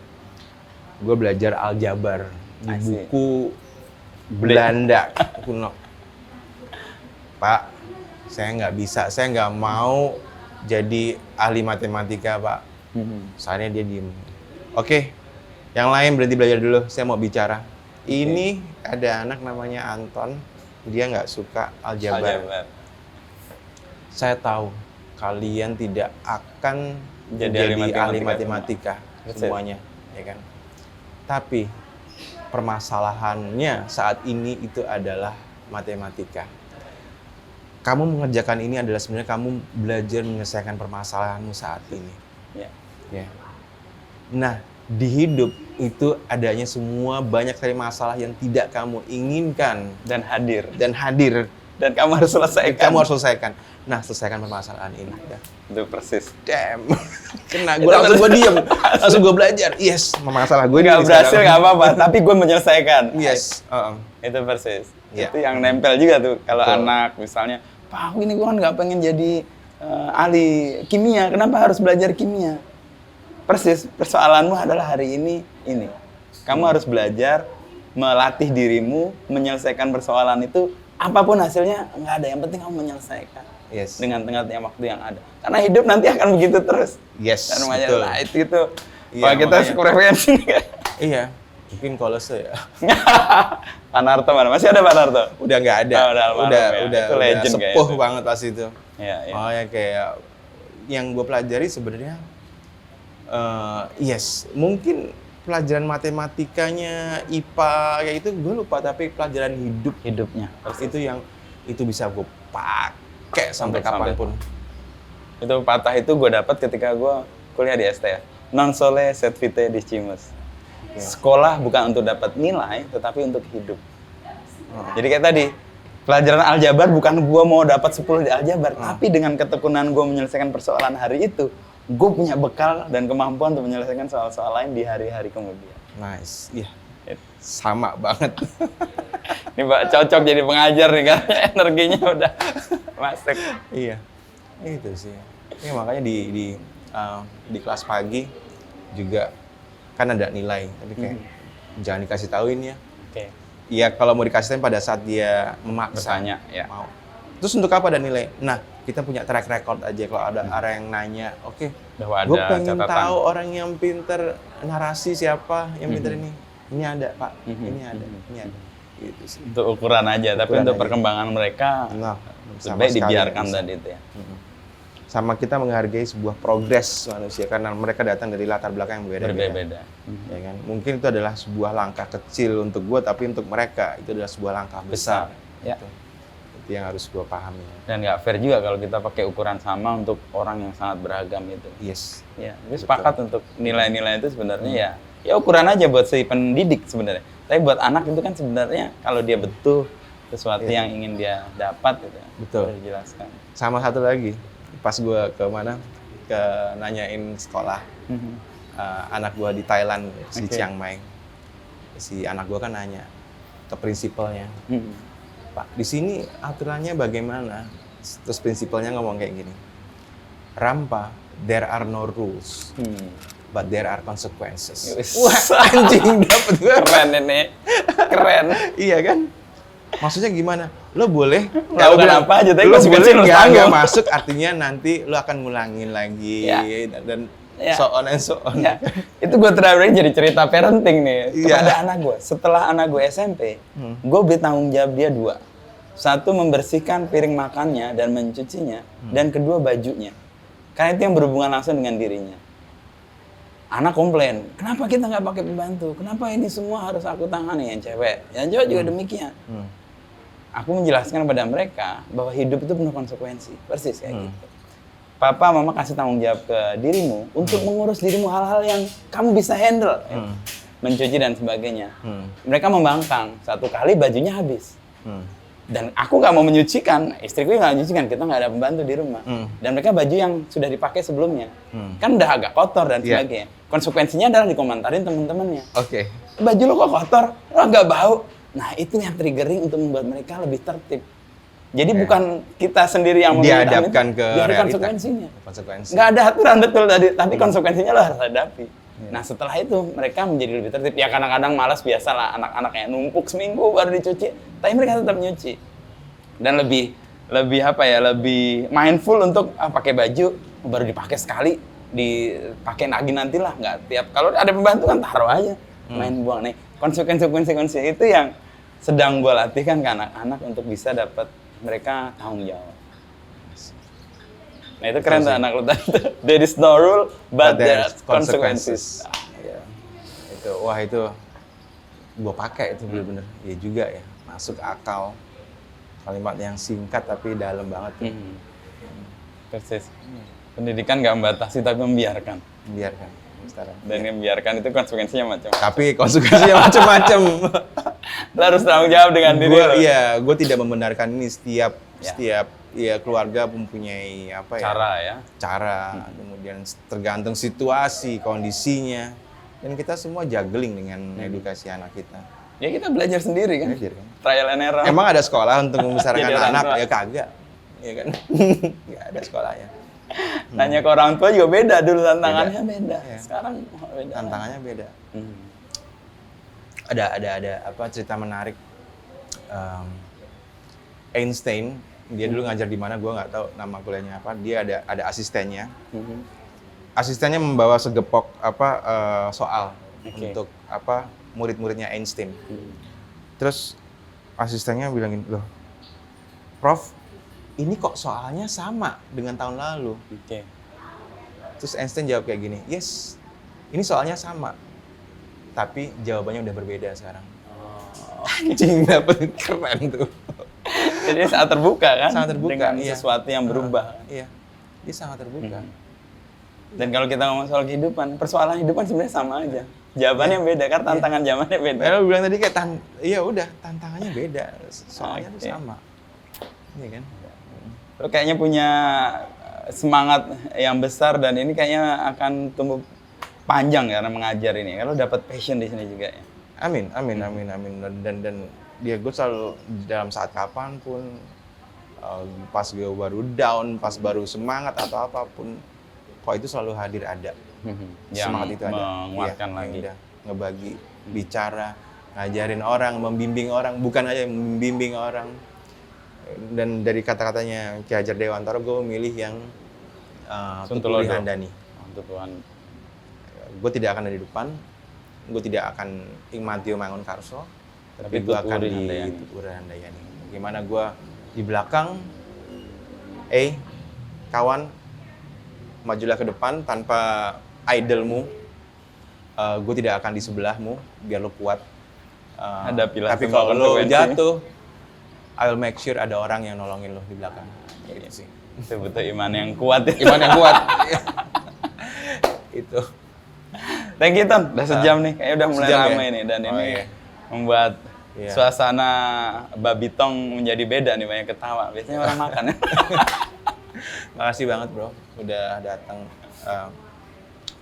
Speaker 1: Gue belajar aljabar di buku Belanda kuno. Pak, saya nggak bisa, saya nggak mau jadi ahli matematika, Pak. Soalnya dia diem. Oke, yang lain berhenti belajar dulu, saya mau bicara. Ini ada anak namanya Anton, dia nggak suka aljabar. Saya tahu kalian tidak akan jadi ahli matematika semuanya, ya kan? Tapi permasalahannya saat ini itu adalah matematika. Kamu mengerjakan ini adalah sebenarnya kamu belajar menyelesaikan permasalahanmu saat ini. Ya. Nah, di hidup itu adanya semua banyak sekali masalah yang tidak kamu inginkan
Speaker 2: Dan hadir.
Speaker 1: Dan
Speaker 2: kamu harus selesaikan.
Speaker 1: Nah, selesaikan permasalahan ini. Ya.
Speaker 2: Itu persis.
Speaker 1: Damn. Kena, gue diem. Langsung gue belajar. Yes, masalah gue
Speaker 2: nggak berhasil nggak apa-apa, tapi gue menyelesaikan.
Speaker 1: Yes.
Speaker 2: Itu persis.
Speaker 1: Yeah.
Speaker 2: Itu yang nempel juga tuh. Kalau anak misalnya, Pak, ini gue kan nggak pengen jadi ahli kimia. Kenapa harus belajar kimia? Persis, persoalanmu adalah hari ini. Kamu harus belajar, melatih dirimu, menyelesaikan persoalan itu. Apapun hasilnya, nggak ada. Yang penting kamu menyelesaikan.
Speaker 1: Yes.
Speaker 2: Dengan tengah-tengah waktu yang ada. Karena hidup nanti akan begitu terus.
Speaker 1: Yes,
Speaker 2: Dan
Speaker 1: betul.
Speaker 2: Nah, itu.
Speaker 1: Iya,
Speaker 2: Kalau kita frekuensi.
Speaker 1: Iya, mungkin kolose ya.
Speaker 2: Pak Narto mana? Masih ada Pak Narto?
Speaker 1: Udah nggak ada. Udah
Speaker 2: Itu legend
Speaker 1: sepuh
Speaker 2: kayak
Speaker 1: banget pas itu.
Speaker 2: Iya.
Speaker 1: Oh ya, kayak yang gue pelajari sebenarnya, yes, mungkin pelajaran matematikanya, IPA kayak itu gue lupa, tapi pelajaran
Speaker 2: Hidupnya.
Speaker 1: itu yang itu bisa gue pakai sampai kapanpun.
Speaker 2: Itu patah itu gue dapat ketika gue kuliah di STF. Non sole sed vitae decimus. Sekolah bukan untuk dapat nilai, tetapi untuk hidup. Jadi kayak tadi, pelajaran aljabar bukan gue mau dapat 10 di aljabar, tapi dengan ketekunan gue menyelesaikan persoalan hari itu, gue punya bekal dan kemampuan untuk menyelesaikan soal-soal lain di hari-hari kemudian.
Speaker 1: Nice, iya. Sama banget.
Speaker 2: Ini Mbak cocok jadi pengajar nih kan, energinya udah masuk.
Speaker 1: Iya, itu sih. Ini makanya di kelas pagi juga kan ada nilai, tapi kayak jangan dikasih tauin ya.
Speaker 2: Oke.
Speaker 1: Iya, kalau mau dikasih tauin pada saat dia memaksa.
Speaker 2: Bertanya, ya.
Speaker 1: Mau. Terus untuk apa ada nilai? Nah, kita punya track record aja kalau ada orang yang nanya, oke,
Speaker 2: Bahwa ada
Speaker 1: gue pengen
Speaker 2: catatan.
Speaker 1: tahu orang yang pinter narasi siapa, yang pinter ini. Ini ada, Pak. Ini ada. Gitu sih.
Speaker 2: Untuk ukuran aja, tapi
Speaker 1: Ukuran
Speaker 2: untuk
Speaker 1: aja.
Speaker 2: perkembangan mereka
Speaker 1: Nah,
Speaker 2: lebih
Speaker 1: sama
Speaker 2: baik
Speaker 1: sekali
Speaker 2: dibiarkan
Speaker 1: bisa.
Speaker 2: tadi itu ya.
Speaker 1: Sama kita menghargai sebuah progres manusia karena mereka datang dari latar belakang yang berbeda-beda.
Speaker 2: Berbeda.
Speaker 1: Ya kan? Mungkin itu adalah sebuah langkah kecil untuk gue, tapi untuk mereka itu adalah sebuah langkah besar.
Speaker 2: Ya.
Speaker 1: Itu yang harus gue pahami.
Speaker 2: Dan nggak fair juga kalau kita pakai ukuran sama untuk orang yang sangat beragam itu.
Speaker 1: Yes.
Speaker 2: Ya, gue sepakat untuk nilai-nilai itu sebenarnya ya ukuran aja buat si pendidik sebenarnya. Tapi buat anak itu kan sebenarnya kalau dia betul sesuatu yang ingin dia dapat gitu.
Speaker 1: Betul.
Speaker 2: Harus dijelaskan.
Speaker 1: Sama satu lagi, pas gue ke mana, ke nanyain sekolah, anak gue di Thailand, di
Speaker 2: Oke.
Speaker 1: Chiang Mai. Si anak gue kan nanya ke prinsipalnya, Pak, di sini aturannya bagaimana? Terus prinsipalnya ngomong kayak gini, Rampa, there are no rules, but there are consequences.
Speaker 2: Wis.
Speaker 1: Wah, anjing, dapet gue.
Speaker 2: Keren ini, keren.
Speaker 1: Iya kan? Maksudnya gimana? Lo boleh
Speaker 2: Melakukan
Speaker 1: bilang,
Speaker 2: apa aja, tapi
Speaker 1: lo
Speaker 2: konsekuensi
Speaker 1: boleh
Speaker 2: harus
Speaker 1: nggak
Speaker 2: tanggung.
Speaker 1: masuk, artinya nanti lo akan ngulangin lagi
Speaker 2: Ya.
Speaker 1: dan
Speaker 2: Ya.
Speaker 1: so on and so on.
Speaker 2: Ya, itu gue terakhir jadi cerita parenting nih
Speaker 1: Iya.
Speaker 2: kepada anak gue. Setelah anak gue SMP, gue beri tanggung jawab dia 2. Satu, membersihkan piring makannya dan mencucinya, dan kedua, bajunya. Karena itu yang berhubungan langsung dengan dirinya. Anak komplain, kenapa kita nggak pakai pembantu? Kenapa ini semua harus aku tangani, yang cewek? Yang cowok juga demikian. Aku menjelaskan kepada mereka bahwa hidup itu penuh konsekuensi. Persis kayak gitu. Papa, mama kasih tanggung jawab ke dirimu untuk mengurus dirimu hal-hal yang kamu bisa handle. Mencuci dan sebagainya. Mereka membangkang, 1 kali bajunya habis. Dan aku nggak mau menyucikan, istriku nggak menyucikan, kita nggak ada pembantu di rumah. Dan mereka baju yang sudah dipakai sebelumnya. Kan udah agak kotor dan
Speaker 1: Iya.
Speaker 2: sebagainya. Konsekuensinya adalah dikomentarin teman-temannya.
Speaker 1: Oke.
Speaker 2: Baju lo kok kotor, lo nggak bau. Nah itu yang triggering untuk membuat mereka lebih tertib. Jadi bukan kita sendiri yang
Speaker 1: Dihadapkan ke
Speaker 2: dia ada
Speaker 1: realita.
Speaker 2: konsekuensinya.
Speaker 1: Konsekuensi.
Speaker 2: Nggak ada aturan betul tadi, tapi konsekuensinya lo harus hadapi. Nah setelah itu mereka menjadi lebih tertib. Ya kadang-kadang malas, biasalah anak-anak yang numpuk seminggu baru dicuci, tapi mereka tetap nyuci. Dan lebih apa ya, lebih mindful untuk pakai baju baru dipakai sekali, dipakai lagi nantilah, nggak tiap. Kalau ada pembantu kan taruh aja, main buang nih. Konsekuensi itu yang sedang gue latihkan ke anak-anak untuk bisa dapat mereka tanggung jawab. Nah itu keren tuh anak lu tadi. There is no rule, but there are consequences.
Speaker 1: Iya. Itu, wah itu gue pakai itu bener-bener. Iya juga ya, masuk akal. Kalimat yang singkat tapi dalam banget. Tuh.
Speaker 2: Persis. Pendidikan nggak membatasi tapi membiarkan.
Speaker 1: Biarkan sekarang.
Speaker 2: Dan yang membiarkan itu konsekuensinya macam.
Speaker 1: Tapi konsekuensinya macam-macam.
Speaker 2: Lo harus tanggung jawab dengan diri lo.
Speaker 1: Iya, gue tidak membenarkan ini setiap ya keluarga mempunyai apa ya? Cara, kemudian tergantung situasi, kondisinya. Dan kita semua juggling dengan edukasi anak kita.
Speaker 2: Ya kita belajar sendiri kan.
Speaker 1: Belajar, kan?
Speaker 2: Trial and error.
Speaker 1: Emang ada sekolah untuk membesarkan
Speaker 2: Jadi orang
Speaker 1: anak?
Speaker 2: tua.
Speaker 1: Ya kagak. Iya kan? Nggak ada sekolahnya.
Speaker 2: Nanya ke orang tua juga beda, dulu tantangannya beda.
Speaker 1: Iya.
Speaker 2: Sekarang beda.
Speaker 1: Tantangannya beda. Ada apa cerita menarik. Einstein, dia dulu ngajar di mana, gue nggak tahu nama kuliahnya apa. Dia ada asistennya. Asistennya membawa segepok soal untuk murid-muridnya Einstein. Terus asistennya bilangin, loh, Prof, ini kok soalnya sama dengan tahun lalu.
Speaker 2: Oke.
Speaker 1: Terus Einstein jawab kayak gini, yes, ini soalnya sama, tapi jawabannya udah berbeda sekarang. Anjing, dapet keren tuh.
Speaker 2: Jadi sangat terbuka kan?
Speaker 1: Sangat terbuka,
Speaker 2: dengan
Speaker 1: iya.
Speaker 2: sesuatu yang berubah.
Speaker 1: Iya, dia sangat terbuka.
Speaker 2: Dan kalau kita ngomong soal kehidupan, persoalan kehidupan sebenarnya sama aja. Jawabannya beda, karena tantangan zamannya beda.
Speaker 1: Lo bilang tadi kayak iya udah tantangannya beda, soalnya tuh
Speaker 2: Oke.
Speaker 1: sama, iya kan?
Speaker 2: Lo kayaknya punya semangat yang besar dan ini kayaknya akan tumbuh panjang karena mengajar ini. Kalau dapat passion di sini juga ya.
Speaker 1: Amin. Dan dia gue selalu dalam saat kapanpun, pas gue baru down, pas baru semangat atau apapun, kok itu selalu hadir ada.
Speaker 2: Yang
Speaker 1: Semangat itu ada.
Speaker 2: menguatkan
Speaker 1: Iya,
Speaker 2: lagi.
Speaker 1: yang udah ngebagi, bicara, ngajarin orang, membimbing orang, bukan aja membimbing orang. Dan dari kata-katanya Ki Hajar Dewantara, gue memilih yang Tutuli
Speaker 2: Suntulodo.
Speaker 1: Handani.
Speaker 2: Untuk Tuhan.
Speaker 1: Gue tidak akan ada di depan, gue tidak akan Ingmantio Mangunkarso, tapi gue akan
Speaker 2: Tutuli
Speaker 1: di
Speaker 2: Handayani.
Speaker 1: Tutuli Handayani. Gimana gue di belakang, kawan, majulah ke depan tanpa idolmu, gue tidak akan di sebelahmu, biar lo kuat.
Speaker 2: Hadapilah
Speaker 1: Tapi
Speaker 2: semua
Speaker 1: kalau lo
Speaker 2: konsekuensi.
Speaker 1: jatuh, I will make sure ada orang yang nolongin lo di belakang. Gitu sih.
Speaker 2: Itu butuh iman yang kuat ya.
Speaker 1: Iman yang kuat. Itu.
Speaker 2: Thank you, Ton. Udah sejam nih. Kayaknya udah mulai
Speaker 1: Sejam ya?
Speaker 2: ramai nih. Dan
Speaker 1: Oh,
Speaker 2: ini
Speaker 1: iya.
Speaker 2: membuat
Speaker 1: Iya.
Speaker 2: Suasana babi tong menjadi beda nih, banyak ketawa. Biasanya orang makan ya.
Speaker 1: Makasih banget bro, udah datang,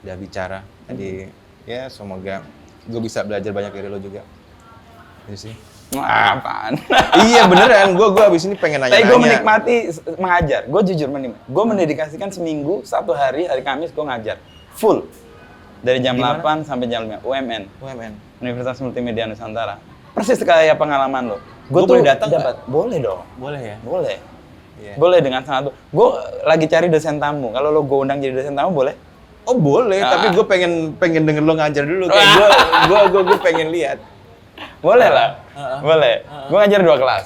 Speaker 1: udah bicara. Jadi ya semoga gue bisa belajar banyak dari lo juga. Itu sih.
Speaker 2: Apaan?
Speaker 1: Iya beneran, gue abis ini pengen nanya-nanya.
Speaker 2: Tapi gue menikmati mengajar. Gue jujur menikmati. Gue mendedikasikan seminggu, 1 hari Kamis gue ngajar. Full. Dari jam 8 sampai jam 5. UMN. Universitas Multimedia Nusantara. Persis kayak pengalaman lo.
Speaker 1: Gua boleh datang nggak?
Speaker 2: Boleh dong.
Speaker 1: Boleh ya?
Speaker 2: Boleh.
Speaker 1: Iya.
Speaker 2: Boleh dengan sangat. Gue lagi cari dosen tamu. Kalau lo gue undang jadi dosen tamu boleh?
Speaker 1: Oh boleh, tapi gue pengen denger lo ngajar dulu. Kayak gue pengen lihat.
Speaker 2: Boleh lah. Boleh. Gue ngajar 2 kelas.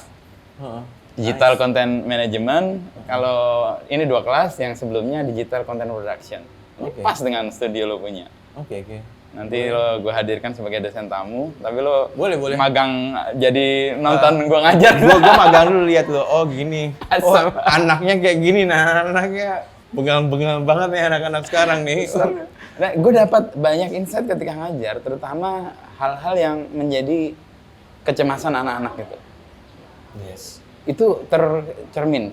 Speaker 2: Digital
Speaker 1: Nice.
Speaker 2: Content Management. Kalau ini 2 kelas, yang sebelumnya Digital Content Production. Ini
Speaker 1: Oke.
Speaker 2: pas dengan studio lo punya.
Speaker 1: Oke.
Speaker 2: Nanti lo gue hadirkan sebagai dosen tamu, tapi lo
Speaker 1: Boleh.
Speaker 2: magang jadi nonton gue ngajar.
Speaker 1: Gue magang dulu lihat lo. Oh gini. Oh
Speaker 2: Asam.
Speaker 1: anaknya kayak gini. Nah anaknya bengal-bengal banget nih anak-anak sekarang nih.
Speaker 2: Nah, gue dapat banyak insight ketika ngajar, terutama hal-hal yang menjadi kecemasan anak-anak gitu.
Speaker 1: Yes.
Speaker 2: Itu tercermin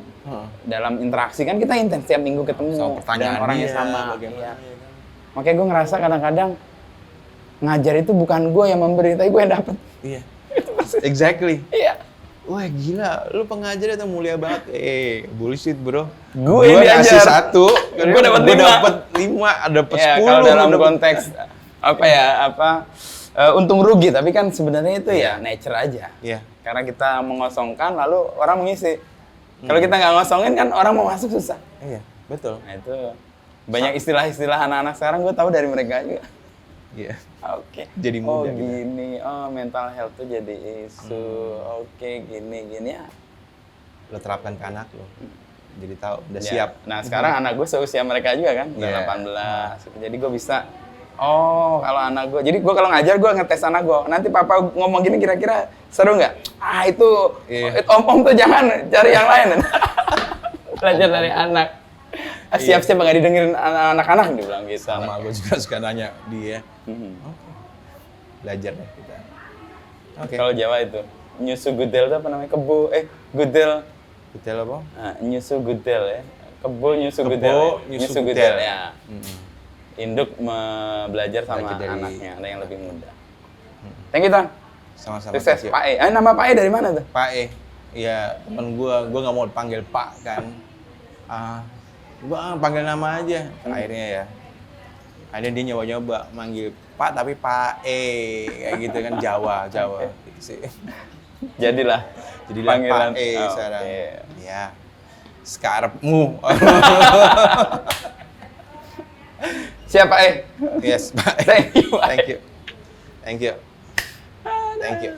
Speaker 2: dalam interaksi, kan kita intens tiap minggu ketemu
Speaker 1: Soal pertanyaan
Speaker 2: dengan orang yang
Speaker 1: dia,
Speaker 2: sama.
Speaker 1: bagaimana,
Speaker 2: Iya.
Speaker 1: ya kan?
Speaker 2: Makanya gue ngerasa kadang-kadang ngajar itu bukan gue yang memberi, tapi gue yang dapet.
Speaker 1: Iya. Exactly.
Speaker 2: Iya.
Speaker 1: Wah gila, lu pengajar itu mulia banget. Bullshit bro.
Speaker 2: Gue
Speaker 1: Gua
Speaker 2: yang
Speaker 1: ngasih
Speaker 2: diajar.
Speaker 1: 1,
Speaker 2: Gua dapat 5.
Speaker 1: dapat 5, dapat 10.
Speaker 2: Ya, kalau dalam
Speaker 1: dapet-
Speaker 2: konteks untung rugi, tapi kan sebenarnya itu ya nature aja.
Speaker 1: Iya.
Speaker 2: Karena kita mengosongkan, lalu orang mengisi. Kalau kita nggak ngosongin kan orang mau masuk susah.
Speaker 1: Iya, betul.
Speaker 2: Nah itu banyak istilah-istilah anak-anak sekarang gue tahu dari mereka juga.
Speaker 1: Iya.
Speaker 2: Oke.
Speaker 1: Jadi
Speaker 2: Oh
Speaker 1: muda gitu.
Speaker 2: gini, oh mental health tuh jadi isu. Oke, gini ya.
Speaker 1: Lo terapkan ke anak lo. Jadi tahu, udah
Speaker 2: Ya.
Speaker 1: siap.
Speaker 2: Nah sekarang anak gue seusia mereka juga kan, udah
Speaker 1: Iya.
Speaker 2: 18. Jadi gue bisa, oh kalau anak gue, jadi gue kalau ngajar gue ngetes anak gue. Nanti papa ngomong gini kira-kira seru nggak? Ah itu,
Speaker 1: Iya.
Speaker 2: om tuh jangan cari yang lain. Belajar dari anak. Siap-siap nggak didengerin anak-anak dibilang gitu.
Speaker 1: Sama gue juga suka nanya dia.
Speaker 2: Mhm.
Speaker 1: Oke. Belajar deh kita. Oke.
Speaker 2: Kalau Jawa itu nyusu gudel itu apa namanya? Gudel.
Speaker 1: Detail apa?
Speaker 2: Nah, nyusu gudel ya. Kebo nyusu
Speaker 1: Kebo,
Speaker 2: gudel.
Speaker 1: nyusu
Speaker 2: Nyusu
Speaker 1: gudel.
Speaker 2: ya. Induk belajar sama
Speaker 1: Belajar dari-
Speaker 2: anaknya, ada yang lebih muda. Thank you, Tan.
Speaker 1: Sama-sama.
Speaker 2: Sukses,
Speaker 1: kasih.
Speaker 2: Pak E. Nama Pak E dari mana tuh?
Speaker 1: Pak E. Iya, temen gue nggak mau dipanggil Pak kan. Gue panggil nama aja. Akhirnya ya. Akhirnya dia nyoba-nyoba manggil Pak tapi Pak E. Kayak gitu kan Jawa gitu sih.
Speaker 2: Jadilah
Speaker 1: Jadilah Pak E
Speaker 2: Oh,
Speaker 1: sekarang.
Speaker 2: oke.
Speaker 1: Ya. Sekarepmu.
Speaker 2: Siapa E?
Speaker 1: Yes, Pak E.
Speaker 2: Thank you, Pak E.
Speaker 1: Thank you. Thank you. Thank you.